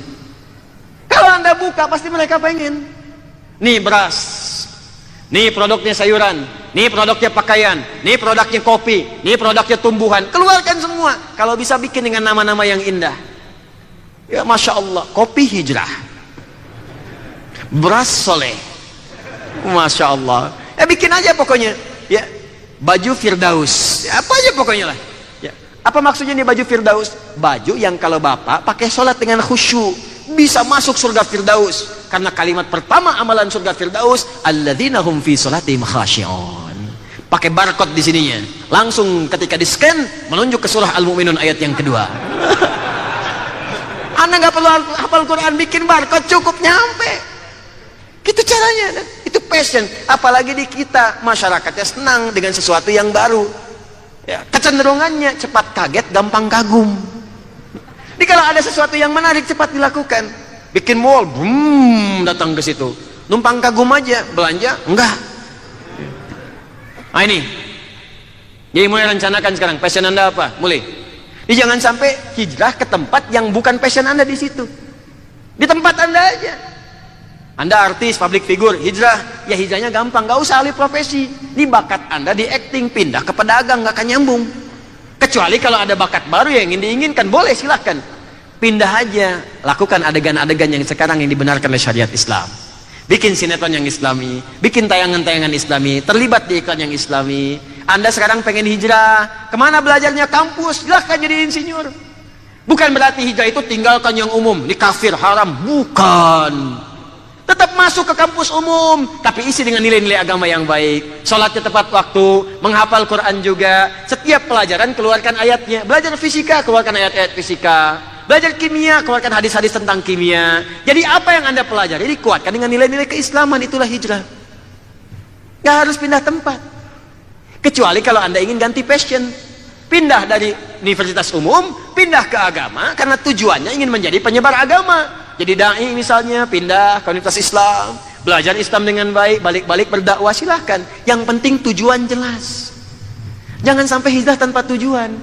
Kalau Anda buka pasti mereka pengen. Nih beras. Nih produknya sayuran. Nih produknya pakaian. Nih produknya kopi. Nih produknya tumbuhan. Keluarkan semua. Kalau bisa bikin dengan nama-nama yang indah. Ya Masya Allah. Kopi hijrah. Beras soleh. Masya Allah. Ya bikin aja pokoknya. Ya. Baju Firdaus, apa aja pokoknya lah. Ya. Apa maksudnya nih baju Firdaus? Baju yang kalau bapak pakai sholat dengan khusyuk bisa masuk surga Firdaus. Karena kalimat pertama amalan surga Firdaus, alladzina hum fi sholatihim khashi'un. Pakai barcode di sininya. Langsung ketika di scan menunjuk ke surah Al-Mu'minun ayat yang kedua. Anda nggak perlu hafal Quran, bikin barcode cukup nyampe. Gitu caranya. Itu passion. Apalagi di kita masyarakatnya senang dengan sesuatu yang baru. Ya, kecenderungannya cepat kaget, gampang kagum. Jadi kalau ada sesuatu yang menarik cepat dilakukan. Bikin mall, datang ke situ. Numpang kagum aja, belanja enggak. Nah ini. Jadi mulai rencanakan sekarang. Passion Anda apa? Mulai. Jadi jangan sampai hijrah ke tempat yang bukan passion Anda di situ. Di tempat Anda aja. Anda artis, public figure, hijrah. Ya hijrahnya gampang, gak usah ahli profesi. Ini bakat Anda di acting, pindah ke pedagang, gak akan nyambung. Kecuali kalau ada bakat baru yang ingin diinginkan, boleh silahkan. Pindah aja, lakukan adegan-adegan yang sekarang yang dibenarkan oleh syariat Islam. Bikin sinetron yang islami, bikin tayangan-tayangan islami, terlibat di iklan yang islami. Anda sekarang pengen hijrah, kemana belajarnya? Kampus, silahkan jadi insinyur. Bukan berarti hijrah itu tinggalkan yang umum, ini kafir, haram, bukan. Tetap masuk ke kampus umum, tapi isi dengan nilai-nilai agama yang baik. Sholatnya tepat waktu, menghafal Quran juga. Setiap pelajaran keluarkan ayatnya. Belajar fisika, keluarkan ayat-ayat fisika. Belajar kimia, keluarkan hadis-hadis tentang kimia. Jadi apa yang Anda pelajari dikuatkan dengan nilai-nilai keislaman, itulah hijrah. Nggak harus pindah tempat. Kecuali kalau Anda ingin ganti passion. Pindah dari universitas umum, pindah ke agama, karena tujuannya ingin menjadi penyebar agama. Jadi dai misalnya, pindah ke universitas Islam, belajar Islam dengan baik, balik-balik berdakwah, silahkan. Yang penting tujuan jelas. Jangan sampai hijrah tanpa tujuan.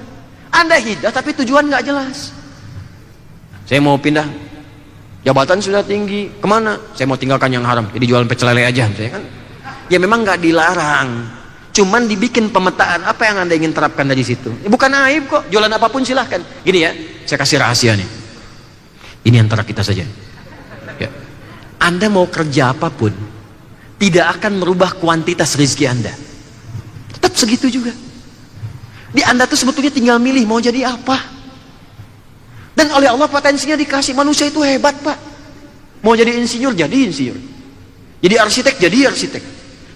Anda hijrah tapi tujuan nggak jelas. Saya mau pindah, jabatan sudah tinggi, kemana? Saya mau tinggalkan yang haram, jadi jualan pecel lele aja. Saya kan, ya memang nggak dilarang. Cuman dibikin pemetaan apa yang Anda ingin terapkan dari situ. Bukan aib kok, jualan apapun silahkan. Gini ya, saya kasih rahasia nih. Ini antara kita saja. Ya. Anda mau kerja apapun, tidak akan merubah kuantitas rezeki Anda. Tetap segitu juga. Di Anda tuh sebetulnya tinggal milih mau jadi apa. Dan oleh Allah potensinya dikasih. Manusia itu hebat, Pak. Mau jadi insinyur, jadi insinyur. Jadi arsitek, jadi arsitek.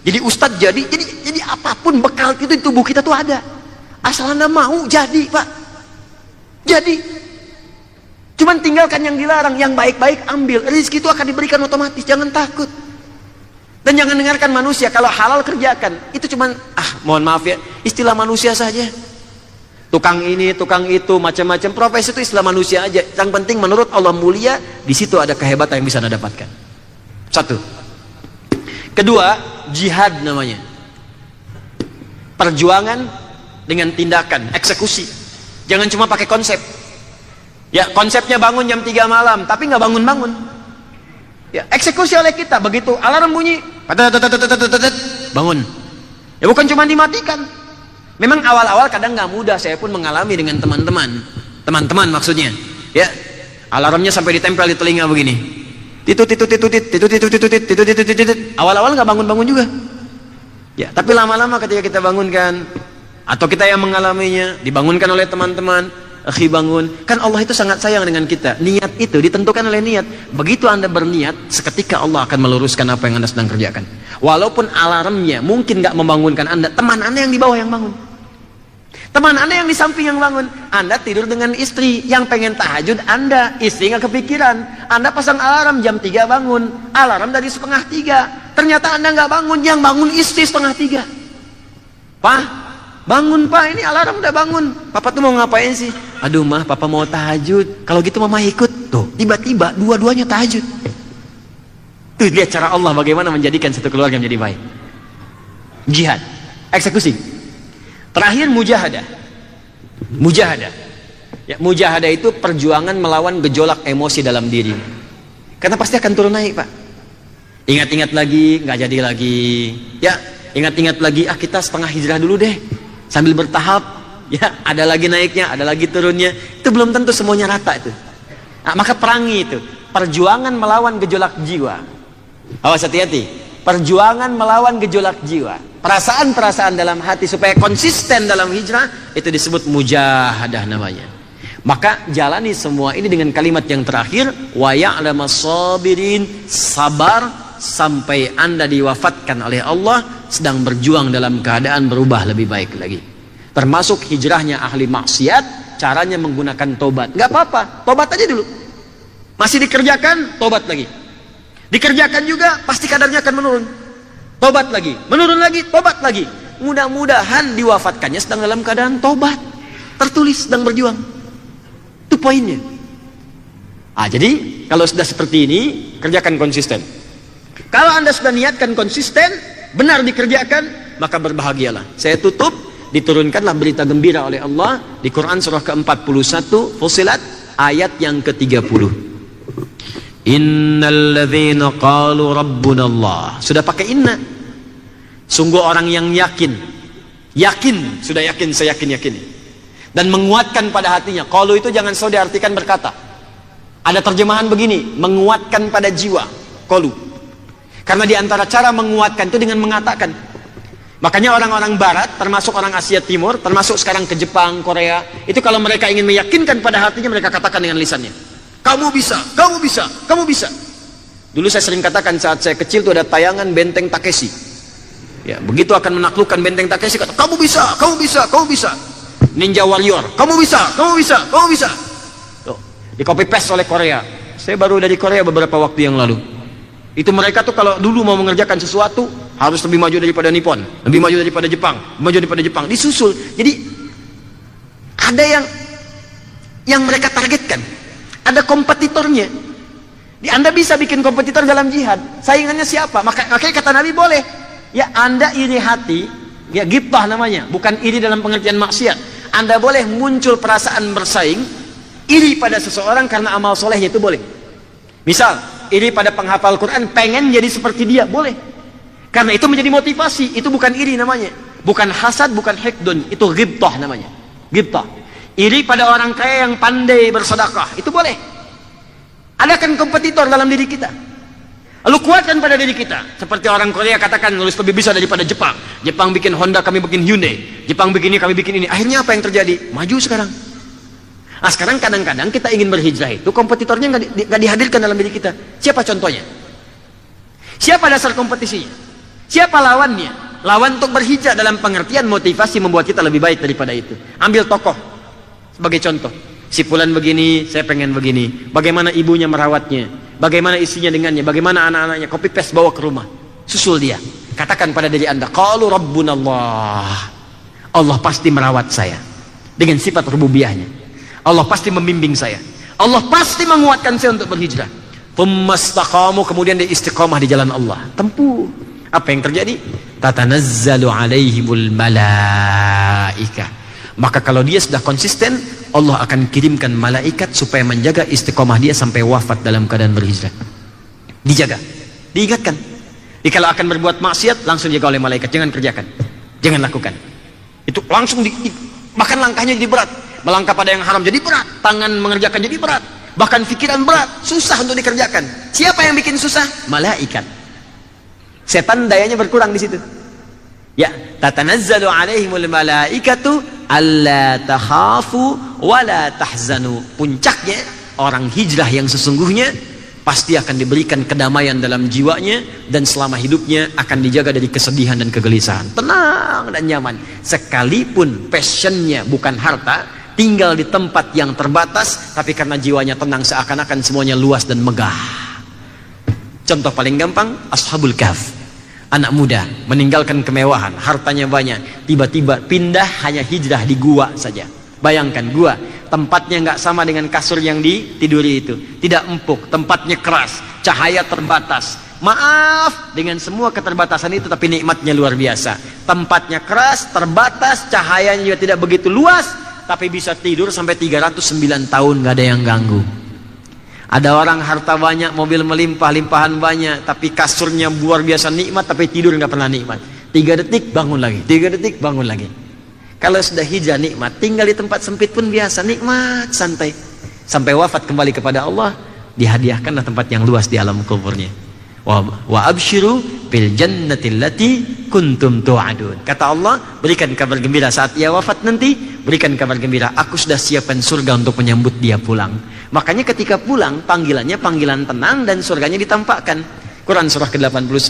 Jadi ustadz, jadi apapun bekal itu di tubuh kita tuh ada. Asal Anda mau jadi, Pak. Jadi. Cuman tinggalkan yang dilarang, yang baik-baik ambil. Rezeki itu akan diberikan otomatis, jangan takut. Dan jangan dengarkan manusia, kalau halal kerjakan. Itu cuman, mohon maaf ya, istilah manusia saja. Tukang ini, tukang itu, macam-macam profesi itu istilah manusia aja. Yang penting menurut Allah mulia, di situ ada kehebatan yang bisa Anda dapatkan. Satu. Kedua, jihad namanya. Perjuangan dengan tindakan, eksekusi. Jangan cuma pakai konsep. Ya, konsepnya bangun jam 3 malam, tapi nggak bangun-bangun. Ya, eksekusi oleh kita. Begitu alarm bunyi, bangun. Ya bukan cuma dimatikan. Memang awal-awal kadang nggak mudah. Saya pun mengalami dengan teman-teman. Teman-teman maksudnya. Ya, alarmnya sampai ditempel di telinga begini. Awal-awal nggak bangun-bangun juga. Ya, tapi lama-lama ketika kita bangunkan, atau kita yang mengalaminya, dibangunkan oleh teman-teman, akhi bangun, kan Allah itu sangat sayang dengan kita. Niat itu ditentukan oleh niat. Begitu Anda berniat, seketika Allah akan meluruskan apa yang Anda sedang kerjakan. Walaupun alarmnya mungkin nggak membangunkan Anda, teman Anda yang di bawah yang bangun. Teman Anda yang di samping yang bangun. Anda tidur dengan istri yang pengen tahajud, Anda, istri nggak kepikiran. Anda pasang alarm jam 3 bangun, alarm dari 2:30. Ternyata Anda nggak bangun, yang bangun istri 2:30. Pak, bangun Pak, ini alarm udah bangun. Papa tuh mau ngapain sih? Aduh mah, Papa mau tahajud. Kalau gitu Mama ikut. Tuh, tiba-tiba dua-duanya tahajud. Tuh, lihat cara Allah bagaimana menjadikan satu keluarga menjadi baik. Jihad, eksekusi. Terakhir mujahadah. Mujahadah. Ya, mujahadah itu perjuangan melawan gejolak emosi dalam diri. Karena pasti akan turun naik, Pak. Ingat-ingat lagi, nggak jadi lagi. Ya, ingat-ingat lagi, kita setengah hijrah dulu deh. Sambil bertahap, ya, ada lagi naiknya, ada lagi turunnya. Itu belum tentu semuanya rata itu. Nah, maka perangi itu. Perjuangan melawan gejolak jiwa. Awas, hati-hati. Perjuangan melawan gejolak jiwa. Perasaan-perasaan dalam hati supaya konsisten dalam hijrah, itu disebut mujahadah namanya. Maka jalani semua ini dengan kalimat yang terakhir, wa ya'lamas sabirin, sabar sampai Anda diwafatkan oleh Allah sedang berjuang dalam keadaan berubah lebih baik lagi. Termasuk hijrahnya ahli maksiat, caranya menggunakan tobat. Nggak apa-apa, tobat aja dulu. Masih dikerjakan, tobat lagi. Dikerjakan juga, pasti kadarnya akan menurun. Tobat lagi, menurun lagi, tobat lagi. Mudah-mudahan diwafatkannya sedang dalam keadaan tobat. Tertulis sedang berjuang. Itu poinnya. Jadi kalau sudah seperti ini, kerjakan konsisten. Kalau Anda sudah niatkan konsisten, benar dikerjakan, maka berbahagialah. Saya tutup, diturunkanlah berita gembira oleh Allah di Quran surah ke-41 Fussilat ayat yang ke-30. Innal ladzina qalu rabbuna Allah. Sudah pakai inna. Sungguh orang yang yakin. Yakin, sudah yakin, saya yakin. Dan menguatkan pada hatinya. Qalu itu jangan selalu diartikan berkata. Ada terjemahan begini, menguatkan pada jiwa. Qalu. Karena di antara cara menguatkan itu dengan mengatakan. Makanya orang-orang barat, termasuk orang Asia Timur, termasuk sekarang ke Jepang, Korea, itu kalau mereka ingin meyakinkan pada hatinya, mereka katakan dengan lisannya. Kamu bisa, kamu bisa, kamu bisa. Dulu saya sering katakan saat saya kecil itu ada tayangan Benteng Takeshi. Ya, begitu akan menaklukkan Benteng Takeshi, kata, kamu bisa, kamu bisa, kamu bisa. Ninja Warrior, kamu bisa, kamu bisa, kamu bisa. Tuh, di copy paste oleh Korea. Saya baru dari Korea beberapa waktu yang lalu. Itu mereka tuh kalau dulu mau mengerjakan sesuatu, harus lebih maju daripada Nippon, lebih maju daripada Jepang, maju daripada Jepang, disusul. Jadi ada yang mereka targetkan, ada kompetitornya. Anda bisa bikin kompetitor dalam jihad, saingannya siapa? Makanya kata Nabi boleh. Ya, Anda iri hati, ya ghibtah namanya, bukan iri dalam pengertian maksiat. Anda boleh muncul perasaan bersaing, iri pada seseorang karena amal solehnya, itu boleh. Misal, iri pada penghafal Quran, pengen jadi seperti dia, boleh. Karena itu menjadi motivasi, itu bukan iri namanya. Bukan hasad, bukan hikdun, itu ghibtah namanya. Ghibtah. Iri pada orang kaya yang pandai bersedekah, itu boleh. Adakan kompetitor dalam diri kita. Lalu kuatkan pada diri kita. Seperti orang Korea katakan, harus lebih bisa daripada Jepang. Jepang bikin Honda, kami bikin Hyundai. Jepang bikin ini, kami bikin ini. Akhirnya apa yang terjadi? Maju sekarang. Nah, sekarang kadang-kadang kita ingin berhijrah itu, kompetitornya nggak dihadirkan dalam diri kita. Siapa contohnya? Siapa dasar kompetisinya? Siapa lawannya? Lawan untuk berhijrah dalam pengertian motivasi membuat kita lebih baik daripada itu. Ambil tokoh sebagai contoh. Si fulan begini, saya pengen begini. Bagaimana ibunya merawatnya, bagaimana istrinya dengannya, bagaimana anak-anaknya, copy paste bawa ke rumah, susul dia. Katakan pada diri Anda, qalu rabbunallah, Allah pasti merawat saya dengan sifat rububiyahnya. Allah pasti membimbing saya, Allah pasti menguatkan saya untuk berhijrah. Tsumastaqamu, kemudian dia istiqamah di jalan Allah, tempuh. Apa yang terjadi? Tatanazzalu alaihimul malaika. Maka kalau dia sudah konsisten, Allah akan kirimkan malaikat supaya menjaga istiqomah dia sampai wafat dalam keadaan berhijrah. Dijaga, diingatkan. Jadi kalau akan berbuat maksiat, langsung dijaga oleh malaikat. Jangan kerjakan, jangan lakukan. Itu langsung bahkan langkahnya jadi berat. Melangkah pada yang haram jadi berat, tangan mengerjakan jadi berat, bahkan pikiran berat, susah untuk dikerjakan. Siapa yang bikin susah? Malaikat. Setan dayanya berkurang di situ. Ya, tatanazzalu alaihimul malaikatu alla takhafu wala tahzanu. Puncaknya orang hijrah yang sesungguhnya pasti akan diberikan kedamaian dalam jiwanya, dan selama hidupnya akan dijaga dari kesedihan dan kegelisahan. Tenang dan nyaman. Sekalipun passionnya bukan harta, tinggal di tempat yang terbatas, tapi karena jiwanya tenang, seakan-akan semuanya luas dan megah. Contoh paling gampang, Ashabul Kahf. Anak muda meninggalkan kemewahan, hartanya banyak, tiba-tiba pindah hanya hijrah di gua saja. Bayangkan, gua tempatnya nggak sama dengan kasur yang ditiduri itu, tidak empuk, tempatnya keras, cahaya terbatas. Maaf, dengan semua keterbatasan itu tapi nikmatnya luar biasa. Tempatnya keras, terbatas, cahayanya juga tidak begitu luas, tapi bisa tidur sampai 309 tahun nggak ada yang ganggu. Ada orang harta banyak, mobil melimpah, limpahan banyak, tapi kasurnya luar biasa nikmat, tapi tidur nggak pernah nikmat. 3 detik bangun lagi, 3 detik bangun lagi. Kalau sudah hijrah nikmat, tinggal di tempat sempit pun biasa, nikmat, santai. Sampai wafat kembali kepada Allah, dihadiahkanlah tempat yang luas di alam kuburnya. Wa abshiru bil jannati allati kuntum tu'adun. Kata Allah, berikan kabar gembira saat ia wafat nanti, berikan kabar gembira, aku sudah siapkan surga untuk menyambut dia pulang. Makanya ketika pulang, panggilannya panggilan tenang dan surganya ditampakkan. Quran surah ke-89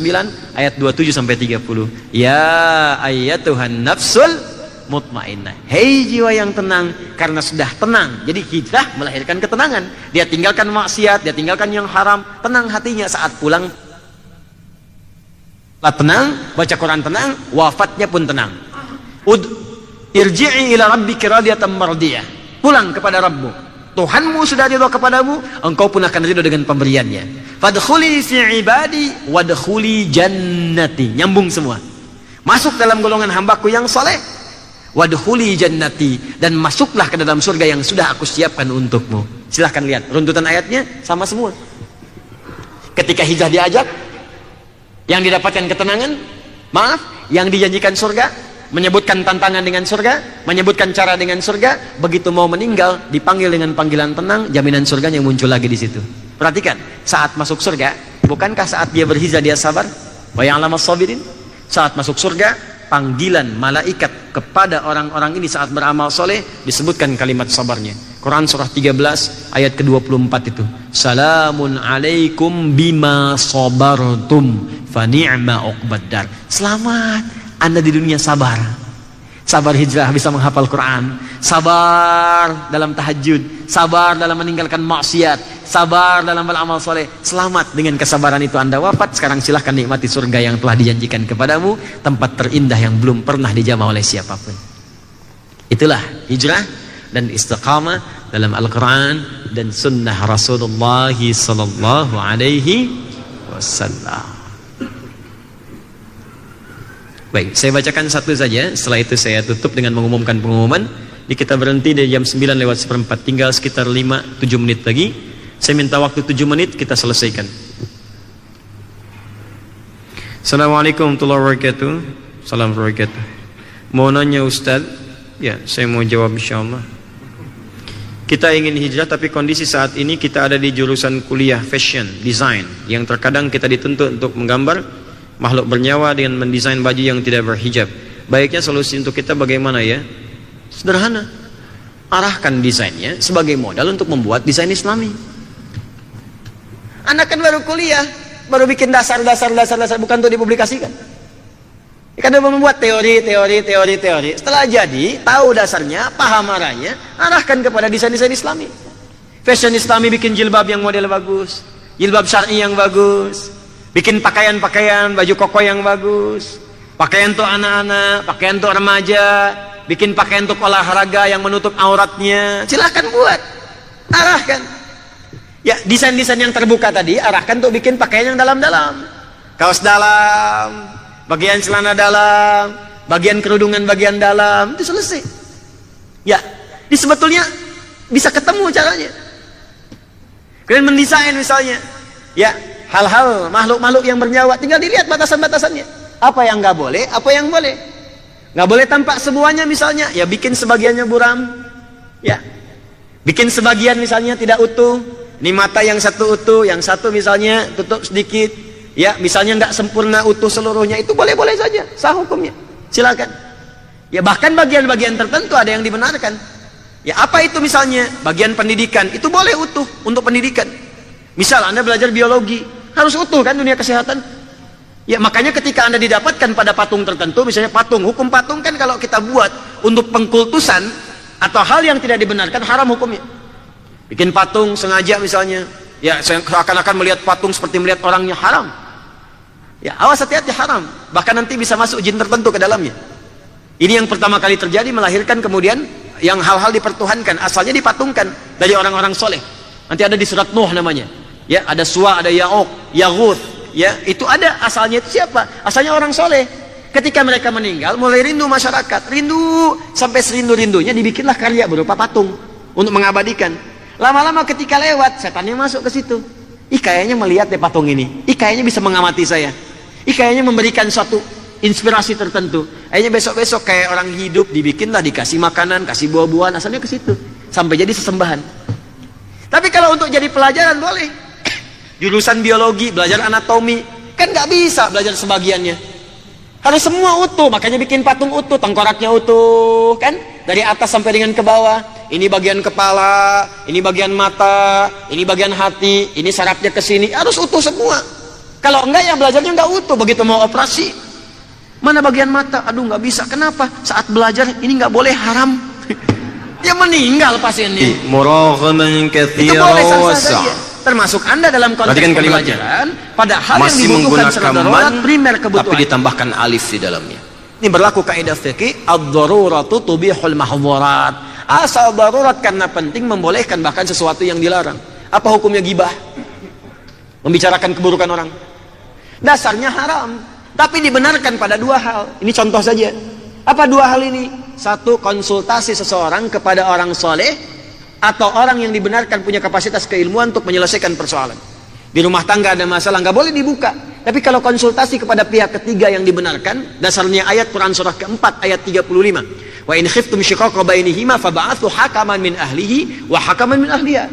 ayat 27 sampai 30. Ya ayyatuhan nafsul mutmainnah. Hei jiwa yang tenang, karena sudah tenang. Jadi hijrah melahirkan ketenangan. Dia tinggalkan maksiat, dia tinggalkan yang haram, tenang hatinya saat pulang. Tenang, baca Quran tenang, wafatnya pun tenang. Irji'i ila rabbiki radiyatan mardiyah. Pulang kepada Rabbmu. Tuhanmu sudah ridho kepadamu, engkau pun akan ridho dengan pemberiannya. Fadkhuli fi ibadi wadkhuli jannati. Nyambung semua. Masuk dalam golongan hambaku yang soleh. Wadkhuli jannati, dan masuklah ke dalam surga yang sudah aku siapkan untukmu. Silahkan lihat runtutan ayatnya sama semua. Ketika hijrah diajak, yang didapatkan ketenangan, maaf, yang dijanjikan surga, menyebutkan tantangan dengan surga, menyebutkan cara dengan surga. Begitu mau meninggal, dipanggil dengan panggilan tenang, jaminan surganya muncul lagi di situ. Perhatikan, saat masuk surga, bukankah saat dia berhijrah dia sabar? Wa ya'lamas sabirin. Saat masuk surga, panggilan malaikat kepada orang-orang ini saat beramal soleh, disebutkan kalimat sabarnya. Quran surah 13 ayat ke-24 itu. Salamun alaikum bima sabartum fa ni'ma uqbaddar. Selamat, Anda di dunia sabar. Sabar hijrah bisa menghafal Quran, sabar dalam tahajud, sabar dalam meninggalkan maksiat, sabar dalam beramal soleh. Selamat dengan kesabaran itu Anda wafat. Sekarang silahkan nikmati surga yang telah dijanjikan kepadamu, tempat terindah yang belum pernah dijamah oleh siapapun. Itulah hijrah dan istiqamah dalam Al-Quran dan sunnah Rasulullah sallallahu alaihi wasallam. Baik, saya bacakan satu saja. Setelah itu saya tutup dengan mengumumkan pengumuman. Ini kita berhenti dari jam 9:04, tinggal sekitar 5-7 menit lagi. Saya minta waktu 7 menit, kita selesaikan. Assalamualaikum warahmatullahi wabarakatuh. Salam wabarakatuh. Mau nanya Ustaz? Ya, saya mau jawab insyaallah. Kita ingin hijrah, tapi kondisi saat ini kita ada di jurusan kuliah fashion design, yang terkadang kita dituntut untuk menggambar makhluk bernyawa dengan mendesain baju yang tidak berhijab. Baiknya solusi untuk kita bagaimana ya? Sederhana, arahkan desainnya sebagai modal untuk membuat desain Islami. Anak kan baru kuliah, baru bikin dasar, bukan untuk dipublikasikan. Kan membuat teori. Setelah jadi, tahu dasarnya, paham arahnya, arahkan kepada desain-desain Islami. Fashion Islami, bikin jilbab yang model bagus, jilbab syar'i yang bagus, bikin pakaian-pakaian, baju koko yang bagus, pakaian untuk anak-anak, pakaian untuk remaja, bikin pakaian untuk olahraga yang menutup auratnya. Silahkan buat, arahkan. Ya, desain-desain yang terbuka tadi, arahkan untuk bikin pakaian yang dalam-dalam. Kaos dalam, bagian celana dalam, bagian kerudungan bagian dalam, itu selesai. Ya, ini sebetulnya bisa ketemu caranya. Kalian mendesain misalnya, ya, hal-hal makhluk-makhluk yang bernyawa, tinggal dilihat batasan-batasannya. Apa yang nggak boleh, apa yang boleh. Nggak boleh tampak semuanya misalnya, ya bikin sebagiannya buram, ya. Bikin sebagian misalnya tidak utuh. Ini mata yang satu utuh, yang satu misalnya tutup sedikit, ya. Misalnya nggak sempurna utuh seluruhnya, itu boleh-boleh saja, sah hukumnya. Silakan. Ya bahkan bagian-bagian tertentu ada yang dibenarkan. Ya apa itu misalnya? Bagian pendidikan, itu boleh utuh untuk pendidikan. Misal Anda belajar biologi, harus utuh kan dunia kesehatan. Ya makanya ketika Anda didapatkan pada patung tertentu, misalnya patung, hukum patung kan kalau kita buat untuk pengkultusan atau hal yang tidak dibenarkan, haram hukumnya. Bikin patung sengaja misalnya, ya seakan-akan melihat patung seperti melihat orangnya, haram. Ya awas, hati-hati, haram. Bahkan nanti bisa masuk jin tertentu ke dalamnya. Ini yang pertama kali terjadi, melahirkan kemudian yang hal-hal dipertuhankan, asalnya dipatungkan dari orang-orang soleh. Nanti ada di surat Nuh namanya. Ya, ada Suwa, ada Ya'uq, Yaghuth, ya, itu ada asalnya. Itu siapa? Asalnya orang soleh. Ketika mereka meninggal, mulai rindu masyarakat, rindu sampai serindu-rindunya dibikinlah karya berupa patung untuk mengabadikan. Lama-lama ketika lewat, setannya masuk ke situ. Ih, kayaknya melihat deh patung ini. Ih, kayaknya bisa mengamati saya. Ih, kayaknya memberikan suatu inspirasi tertentu. Akhirnya besok-besok kayak orang hidup, dibikinlah, dikasih makanan, kasih buah-buahan, asalnya ke situ. Sampai jadi sesembahan. Tapi kalau untuk jadi pelajaran boleh. Jurusan biologi, belajar anatomi, kan nggak bisa belajar sebagiannya. Harus semua utuh, makanya bikin patung utuh, tengkoraknya utuh, kan? Dari atas sampai dengan ke bawah. Ini bagian kepala, ini bagian mata, ini bagian hati, ini sarafnya ke sini, harus utuh semua. Kalau enggak ya belajarnya nggak utuh, begitu mau operasi. Mana bagian mata? Aduh nggak bisa, kenapa? Saat belajar ini nggak boleh, haram. Dia meninggal pasiennya. Itu boleh sah-sah saja. Termasuk Anda dalam konteks pembelajaran, padahal yang dibutuhkan secara darurat, primer kebutuhan. Tapi ditambahkan alif di dalamnya. Ini berlaku kaidah fikih, ad-daruratu tubihul mahdhurat. Asal darurat karena penting membolehkan bahkan sesuatu yang dilarang. Apa hukumnya ghibah? Membicarakan keburukan orang. Dasarnya haram, tapi dibenarkan pada dua hal. Ini contoh saja. Apa dua hal ini? Satu, konsultasi seseorang kepada orang soleh atau orang yang dibenarkan punya kapasitas keilmuan untuk menyelesaikan persoalan. Di rumah tangga ada masalah, nggak boleh dibuka. Tapi kalau konsultasi kepada pihak ketiga yang dibenarkan, dasarnya ayat Quran surah keempat ayat 35. Wa in khiftum shiqaqa bainihima fab'athu hakaman min ahlihi wa hakaman min ahliha.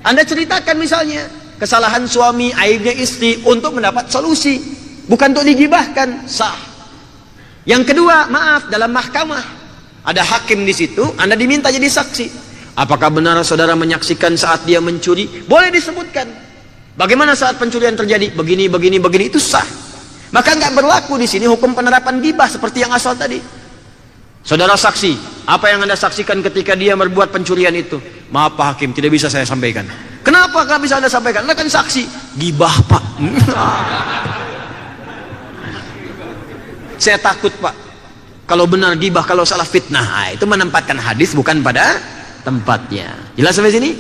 Anda ceritakan misalnya kesalahan suami, aibnya istri untuk mendapat solusi, bukan untuk digibahkan, sah. Yang kedua, maaf, dalam mahkamah ada hakim di situ, Anda diminta jadi saksi. Apakah benar saudara menyaksikan saat dia mencuri? Boleh disebutkan. Bagaimana saat pencurian terjadi? Begini, itu sah. Maka nggak berlaku di sini hukum penerapan ghibah seperti yang asal tadi. Saudara saksi, apa yang Anda saksikan ketika dia berbuat pencurian itu? Maaf Pak Hakim, tidak bisa saya sampaikan. Kenapa nggak bisa Anda sampaikan? Anda kan saksi. Gibah Pak. Saya takut Pak, kalau benar gibah, kalau salah fitnah. Itu menempatkan hadis bukan pada tempatnya. Jelas sampai sini?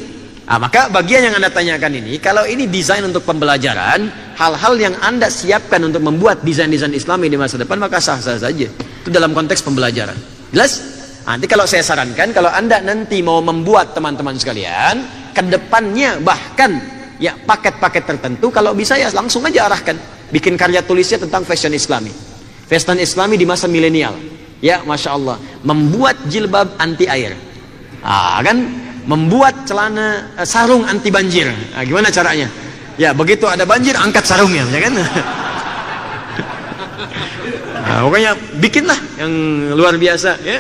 Maka bagian yang Anda tanyakan ini, kalau ini desain untuk pembelajaran, hal-hal yang Anda siapkan untuk membuat desain-desain Islami di masa depan, maka sah-sah saja. Itu dalam konteks pembelajaran. Jelas? Nanti kalau saya sarankan, kalau Anda nanti mau membuat teman-teman sekalian, ke depannya bahkan ya paket-paket tertentu, kalau bisa ya langsung aja arahkan. Bikin karya tulisnya tentang fashion Islami. Fashion Islami di masa milenial. Ya, Masya Allah. Membuat jilbab anti air. Kan? Membuat celana sarung anti banjir. Gimana caranya? Ya, begitu ada banjir, angkat sarungnya. Ya kan? Pokoknya bikinlah yang luar biasa ya.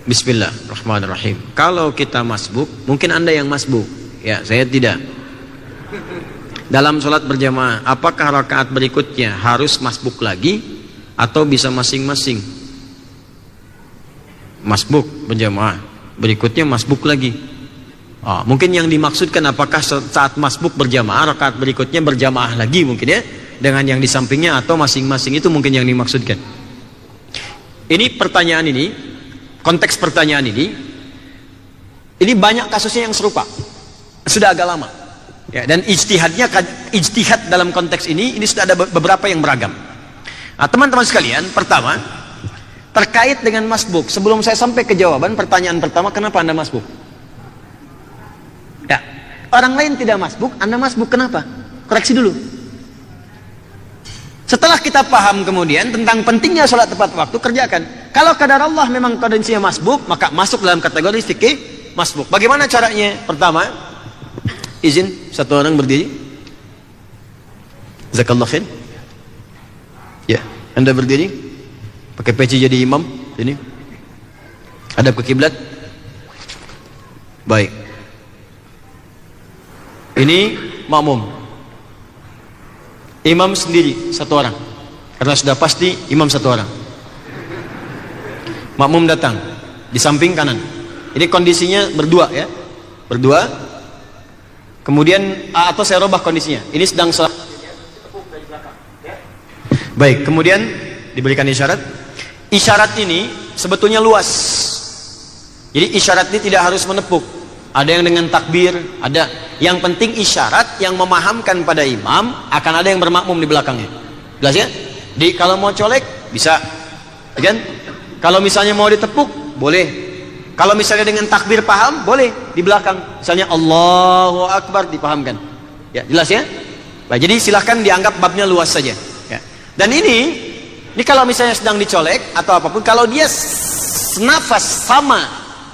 Bismillahirrahmanirrahim. Kalau kita masbuk, mungkin Anda yang masbuk ya, saya tidak. Dalam sholat berjamaah, apakah rakaat berikutnya harus masbuk lagi atau bisa masing-masing? Masbuk berjamaah, berikutnya masbuk lagi. Mungkin yang dimaksudkan apakah saat masbuk berjamaah, rakaat berikutnya berjamaah lagi mungkin ya, dengan yang di sampingnya atau masing-masing, itu mungkin yang dimaksudkan. Ini pertanyaan ini, konteks pertanyaan ini banyak kasusnya yang serupa, sudah agak lama ya, dan ijtihad dalam konteks ini sudah ada beberapa yang beragam. Teman-teman sekalian, pertama terkait dengan masbuk, sebelum saya sampai ke jawaban pertanyaan pertama, kenapa Anda masbuk? Ya, orang lain tidak masbuk, Anda masbuk, kenapa? Koreksi dulu. Setelah kita paham kemudian tentang pentingnya sholat tepat waktu, kerjakan. Kalau kadar Allah memang kondisinya masbuk, maka masuk dalam kategori fikih masbuk. Bagaimana caranya? Pertama, izin satu orang berdiri. Jazakallah khair. Ya, Anda berdiri, pakai peci jadi imam. Ini hadap ke kiblat. Baik. Ini makmum. Imam sendiri satu orang, karena sudah pasti imam satu orang. Makmum datang di samping kanan. Ini kondisinya berdua ya, berdua. Kemudian atau saya robah kondisinya. Ini sedang sholat. Baik, kemudian diberikan isyarat. Isyarat ini sebetulnya luas. Jadi isyarat ini tidak harus menepuk. Ada yang dengan takbir, ada. Yang penting isyarat yang memahamkan pada imam, akan ada yang bermakmum di belakangnya. Jelas ya? Jadi kalau mau colek bisa, kan? Kalau misalnya mau ditepuk boleh. Kalau misalnya dengan takbir paham boleh di belakang. Misalnya Allahu Akbar dipahamkan. Ya, jelas ya? Nah, jadi silahkan dianggap babnya luas saja. Ya. Dan ini kalau misalnya sedang dicolek atau apapun, kalau dia senafas sama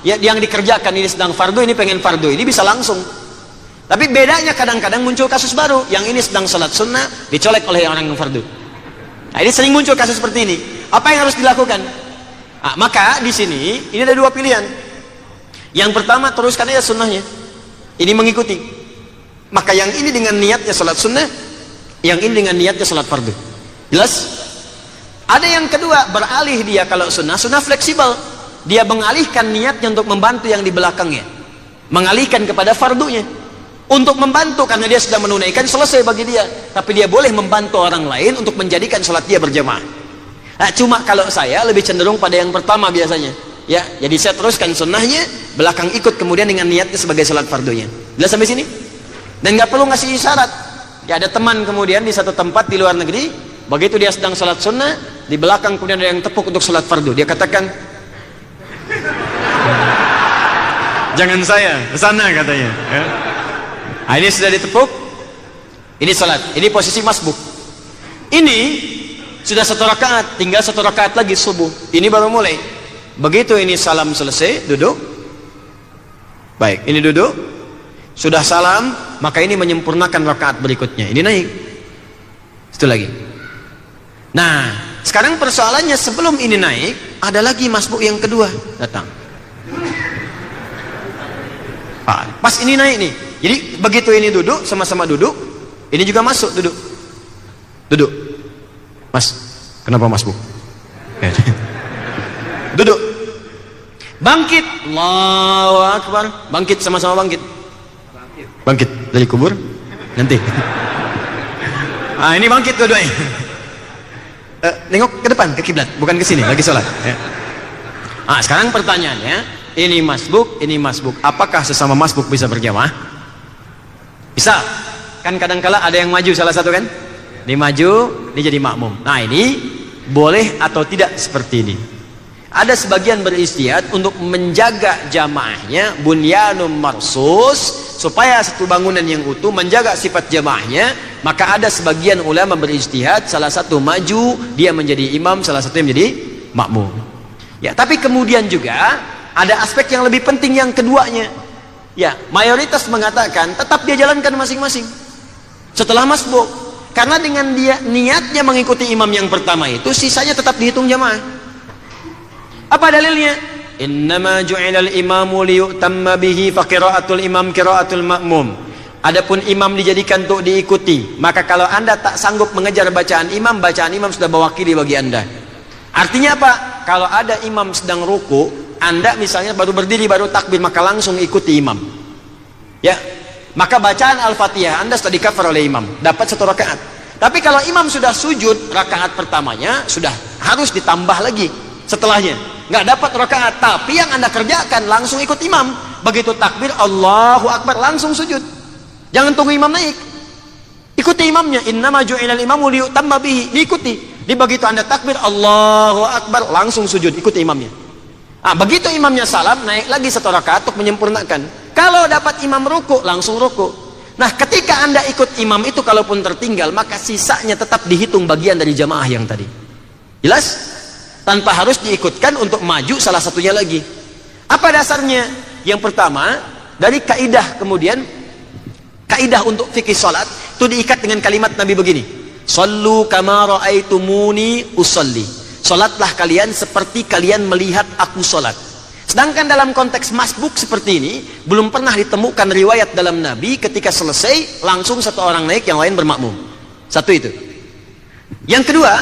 ya yang dikerjakan, ini sedang fardu, ini pengen fardu, ini bisa langsung. Tapi bedanya kadang-kadang muncul kasus baru, yang ini sedang sholat sunnah dicolek oleh orang yang fardu. Nah, ini sering muncul kasus seperti ini. Apa yang harus dilakukan? Maka di sini ini ada dua pilihan. Yang pertama, teruskan aja sunnahnya, ini mengikuti. Maka yang ini dengan niatnya sholat sunnah, yang ini dengan niatnya sholat fardu. Jelas? Ada yang kedua, beralih dia kalau sunnah fleksibel. Dia mengalihkan niatnya untuk membantu yang di belakangnya, mengalihkan kepada fardunya untuk membantu, karena dia sudah menunaikan, selesai bagi dia. Tapi dia boleh membantu orang lain untuk menjadikan sholat dia berjamaah. Nah, cuma kalau saya lebih cenderung pada yang pertama biasanya ya, jadi saya teruskan sunnahnya, belakang ikut kemudian dengan niatnya sebagai sholat fardunya. Jelas sampai sini? Dan nggak perlu ngasih isyarat ya. Ada teman kemudian di satu tempat di luar negeri, begitu dia sedang sholat sunnah, di belakang kemudian ada yang tepuk untuk sholat fardu, dia katakan, jangan saya kesana katanya ya. Nah, ini sudah ditepuk, ini salat, ini posisi masbuk. Ini sudah satu rakaat, tinggal satu rakaat lagi subuh, ini baru mulai. Begitu ini salam selesai, duduk. Baik, ini duduk, sudah salam, maka ini menyempurnakan rakaat berikutnya, ini naik. Itu lagi. Nah, sekarang persoalannya, sebelum ini naik, ada lagi masbuk yang kedua datang. Pas ini naik nih, jadi begitu ini duduk, sama-sama duduk, ini juga masuk, duduk, Mas, kenapa masbuk? Duduk. Bangkit. Allahu Akbar. Bangkit, sama-sama bangkit. Bangkit dari kubur. Nanti. Ini bangkit dua-duanya. Nengok ke depan, ke kiblat, bukan ke sini, lagi sholat. Ya. Sekarang pertanyaannya, ini masbuk. Apakah sesama masbuk bisa berjamaah? Bisa. Kan kadang-kala ada yang maju salah satu kan? Dia maju, dia jadi makmum. Nah ini boleh atau tidak seperti ini? Ada sebagian beristihad untuk menjaga jamaahnya, bunyanum marsus, supaya satu bangunan yang utuh, menjaga sifat jamaahnya. Maka ada sebagian ulama beristihad, salah satu maju, dia menjadi imam, salah satu yang menjadi makmum. Ya, tapi kemudian juga ada aspek yang lebih penting yang keduanya. Ya, mayoritas mengatakan tetap dia jalankan masing-masing setelah masbuk, karena dengan dia niatnya mengikuti imam yang pertama itu, sisanya tetap dihitung jamaah. Apa dalilnya? Innama ju'ilal imamu liyu'tamma bihi fa qira'atul imam qira'atul ma'mum. Adapun imam dijadikan untuk diikuti, maka kalau Anda tak sanggup mengejar bacaan imam sudah mewakili bagi Anda. Artinya apa? Kalau ada imam sedang ruku, Anda misalnya baru berdiri, baru takbir, maka langsung ikuti imam. Ya, maka bacaan Al-Fatihah Anda sudah di-cover oleh imam, dapat 1 rakaat. Tapi kalau imam sudah sujud, rakaat pertamanya sudah harus ditambah lagi setelahnya. Nggak dapat rakaat, tapi yang Anda kerjakan langsung ikut imam. Begitu takbir Allahu Akbar, langsung sujud. Jangan tunggu imam naik, ikuti imamnya. Innama ju'ilal imamu liyu'tamma bihi, diikuti. Di begitu Anda takbir Allahu Akbar, langsung sujud, ikuti imamnya. Begitu imamnya salam, naik lagi 1 rakaat untuk menyempurnakan. Kalau dapat imam ruku, langsung ruku. Nah, ketika Anda ikut imam itu, kalaupun tertinggal, maka sisanya tetap dihitung bagian dari jamaah yang tadi. Jelas? Tanpa harus diikutkan untuk maju salah satunya lagi. Apa dasarnya? Yang pertama, dari kaidah, kemudian kaidah untuk fikih salat itu diikat dengan kalimat Nabi begini: "Shallu kama ra'aitumuni usolli." Salatlah kalian seperti kalian melihat aku salat. Sedangkan dalam konteks masbuk seperti ini, belum pernah ditemukan riwayat dalam Nabi ketika selesai langsung satu orang naik, yang lain bermakmum. Satu itu. Yang kedua,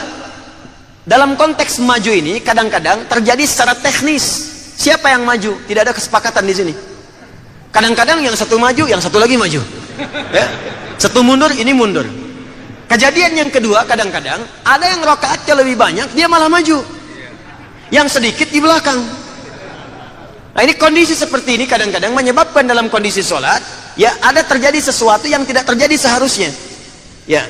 dalam konteks maju ini kadang-kadang terjadi secara teknis. Siapa yang maju? Tidak ada kesepakatan di sini. Kadang-kadang yang satu maju, yang satu lagi maju. Ya? Satu mundur, ini mundur. Kejadian yang kedua, kadang-kadang ada yang rakaatnya lebih banyak, dia malah maju. Yang sedikit di belakang. Nah, ini kondisi seperti ini kadang-kadang menyebabkan dalam kondisi sholat, ya ada terjadi sesuatu yang tidak terjadi seharusnya. Ya,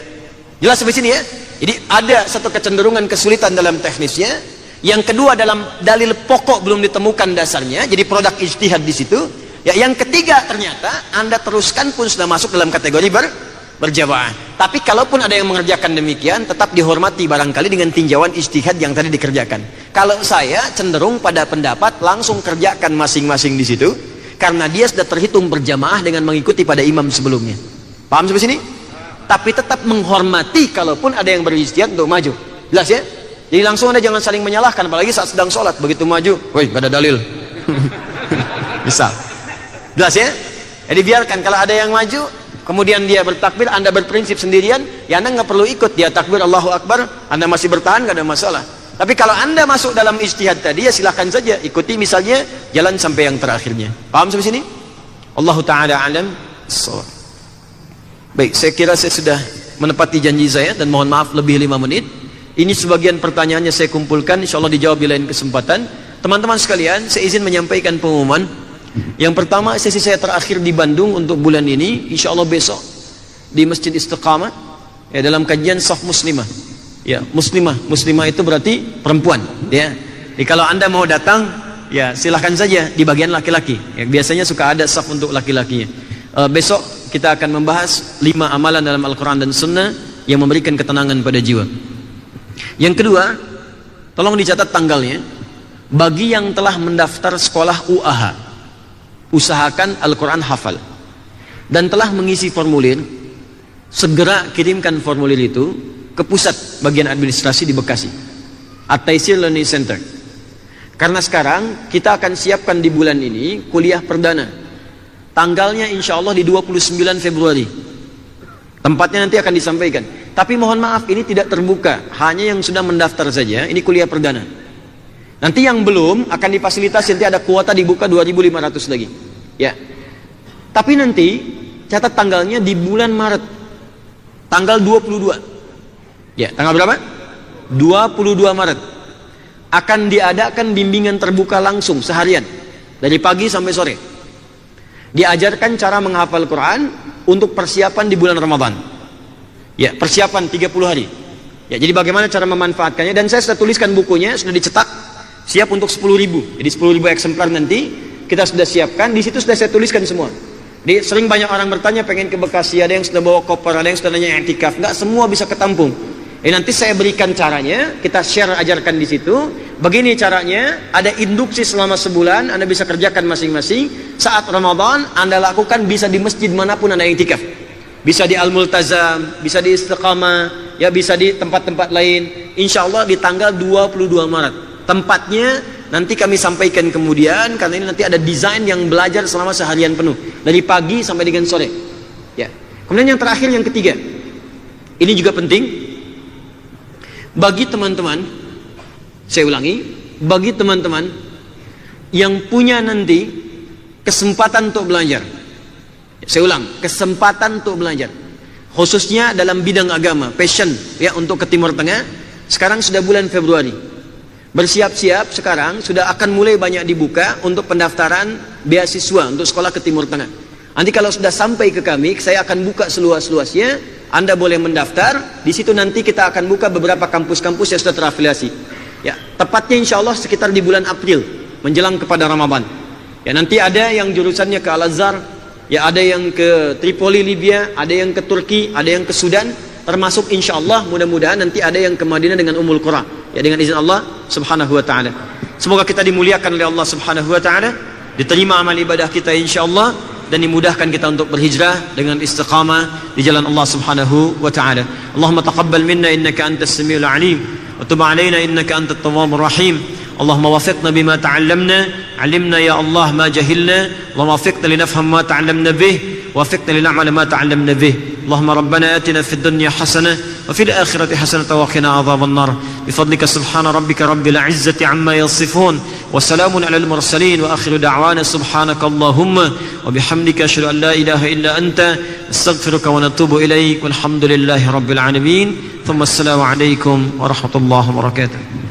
jelas sampai sini ya. Jadi ada satu kecenderungan kesulitan dalam teknisnya. Yang kedua, dalam dalil pokok belum ditemukan dasarnya, jadi produk ijtihad di situ. Ya, yang ketiga, ternyata Anda teruskan pun sudah masuk dalam kategori berjamaah. Tapi kalaupun ada yang mengerjakan demikian, tetap dihormati barangkali dengan tinjauan ijtihad yang tadi dikerjakan. Kalau saya cenderung pada pendapat langsung kerjakan masing-masing di situ, karena dia sudah terhitung berjamaah dengan mengikuti pada imam sebelumnya. Paham sampai sini? Tapi tetap menghormati kalaupun ada yang berijtihad untuk maju. Jelas ya? Jadi langsung Anda jangan saling menyalahkan, apalagi saat sedang sholat. Begitu maju, woi, gak ada dalil. Bisa. Jelas ya? Jadi biarkan, kalau ada yang maju, kemudian dia bertakbir, Anda berprinsip sendirian, ya Anda nggak perlu ikut. Dia takbir Allahu Akbar, Anda masih bertahan, gak ada masalah. Tapi kalau Anda masuk dalam ijtihad tadi, ya silahkan saja ikuti, misalnya jalan sampai yang terakhirnya. Paham sampai sini? Allahu ta'ala alam. Baik, saya kira saya sudah menepati janji saya, dan mohon maaf lebih 5 menit. Ini sebagian pertanyaannya saya kumpulkan, insya Allah dijawab di lain kesempatan. Teman-teman sekalian, saya izin menyampaikan pengumuman. Yang pertama, sesi saya terakhir di Bandung untuk bulan ini, insya Allah besok di Masjid Istiqamah, ya, dalam kajian Shaf Muslimah. Ya, muslimah itu berarti perempuan, ya. Jadi kalau Anda mau datang, ya silahkan saja di bagian laki-laki. Ya, biasanya suka ada shaf untuk laki-lakinya. Besok kita akan membahas 5 amalan dalam Al-Quran dan Sunnah yang memberikan ketenangan pada jiwa. Yang kedua, tolong dicatat tanggalnya. Bagi yang telah mendaftar sekolah UAH, usahakan Al-Quran hafal, dan telah mengisi formulir, segera kirimkan formulir itu ke pusat bagian administrasi di Bekasi, At-Taisir Learning Center. Karena sekarang kita akan siapkan di bulan ini kuliah perdana. Tanggalnya insya Allah di 29 Februari. Tempatnya nanti akan disampaikan. Tapi mohon maaf, ini tidak terbuka, hanya yang sudah mendaftar saja. Ini kuliah perdana. Nanti yang belum akan difasilitasi, nanti ada kuota dibuka 2.500 lagi. Ya. Tapi nanti catat tanggalnya di bulan Maret. Tanggal 22. Ya, tanggal berapa? 22 Maret. Akan diadakan bimbingan terbuka langsung seharian. Dari pagi sampai sore. Diajarkan cara menghafal Quran untuk persiapan di bulan Ramadan. Ya, persiapan 30 hari. Ya, jadi bagaimana cara memanfaatkannya, dan saya sudah tuliskan bukunya, sudah dicetak, siap untuk 10.000. Jadi 10.000 eksemplar nanti kita sudah siapkan, di situ sudah saya tuliskan semua. Jadi sering banyak orang bertanya pengen ke Bekasi, ada yang sudah bawa koper, ada yang sudah nanya i'tikaf, enggak semua bisa ketampung. Nanti saya berikan caranya, kita share, ajarkan di situ. Begini caranya, ada induksi selama sebulan, Anda bisa kerjakan masing-masing. Saat Ramadan, Anda lakukan bisa di masjid manapun Anda i'tikaf. Bisa di Al-Multazam, bisa di Istiqamah, ya bisa di tempat-tempat lain. Insya Allah di tanggal 22 Maret. Tempatnya nanti kami sampaikan kemudian, karena ini nanti ada desain yang belajar selama seharian penuh. Dari pagi sampai dengan sore. Ya. Kemudian yang terakhir, yang ketiga. Ini juga penting. Bagi teman-teman, saya ulangi, bagi teman-teman yang punya nanti kesempatan untuk belajar. Saya ulang, kesempatan untuk belajar. Khususnya dalam bidang agama, passion ya untuk ke Timur Tengah. Sekarang sudah bulan Februari. Bersiap-siap sekarang sudah akan mulai banyak dibuka untuk pendaftaran beasiswa untuk sekolah ke Timur Tengah. Nanti kalau sudah sampai ke kami, saya akan buka seluas-luasnya. Anda boleh mendaftar. Di situ nanti kita akan buka beberapa kampus-kampus yang sudah terafiliasi. Ya, tepatnya insya Allah sekitar di bulan April menjelang kepada Ramadan. Ya, nanti ada yang jurusannya ke Al-Azhar, ya ada yang ke Tripoli Libya, ada yang ke Turki, ada yang ke Sudan, termasuk insya Allah mudah-mudahan nanti ada yang ke Madinah dengan Ummul Qura, ya dengan izin Allah Subhanahu wa taala. Semoga kita dimuliakan oleh Allah Subhanahu wa taala, diterima amal ibadah kita insya Allah, dan dimudahkan kita untuk berhijrah dengan istiqamah di jalan Allah Subhanahu wa taala. Allahumma taqabbal minna innaka antas samiul alim wa tub alaina innaka antat tawwabur rahim. اللهم وفقنا بما تعلمنا علمنا يا الله ما جهلنا اللهم وفقنا لنفهم ما تعلمنا به وفقنا لنعمل ما تعلمنا به اللهم ربنا آتنا في الدنيا حسنة وفي الآخرة حسنة وقنا عذاب النار بفضلك سبحان ربك رب العزة عما يصفون وسلام على المرسلين وآخر دعوانا سبحانك اللهم وبحمدك أشهد أن لا إله إلا أنت نستغفرك ونتوب إليك والحمد لله رب العالمين ثم السلام عليكم ورحمة الله وبركاته.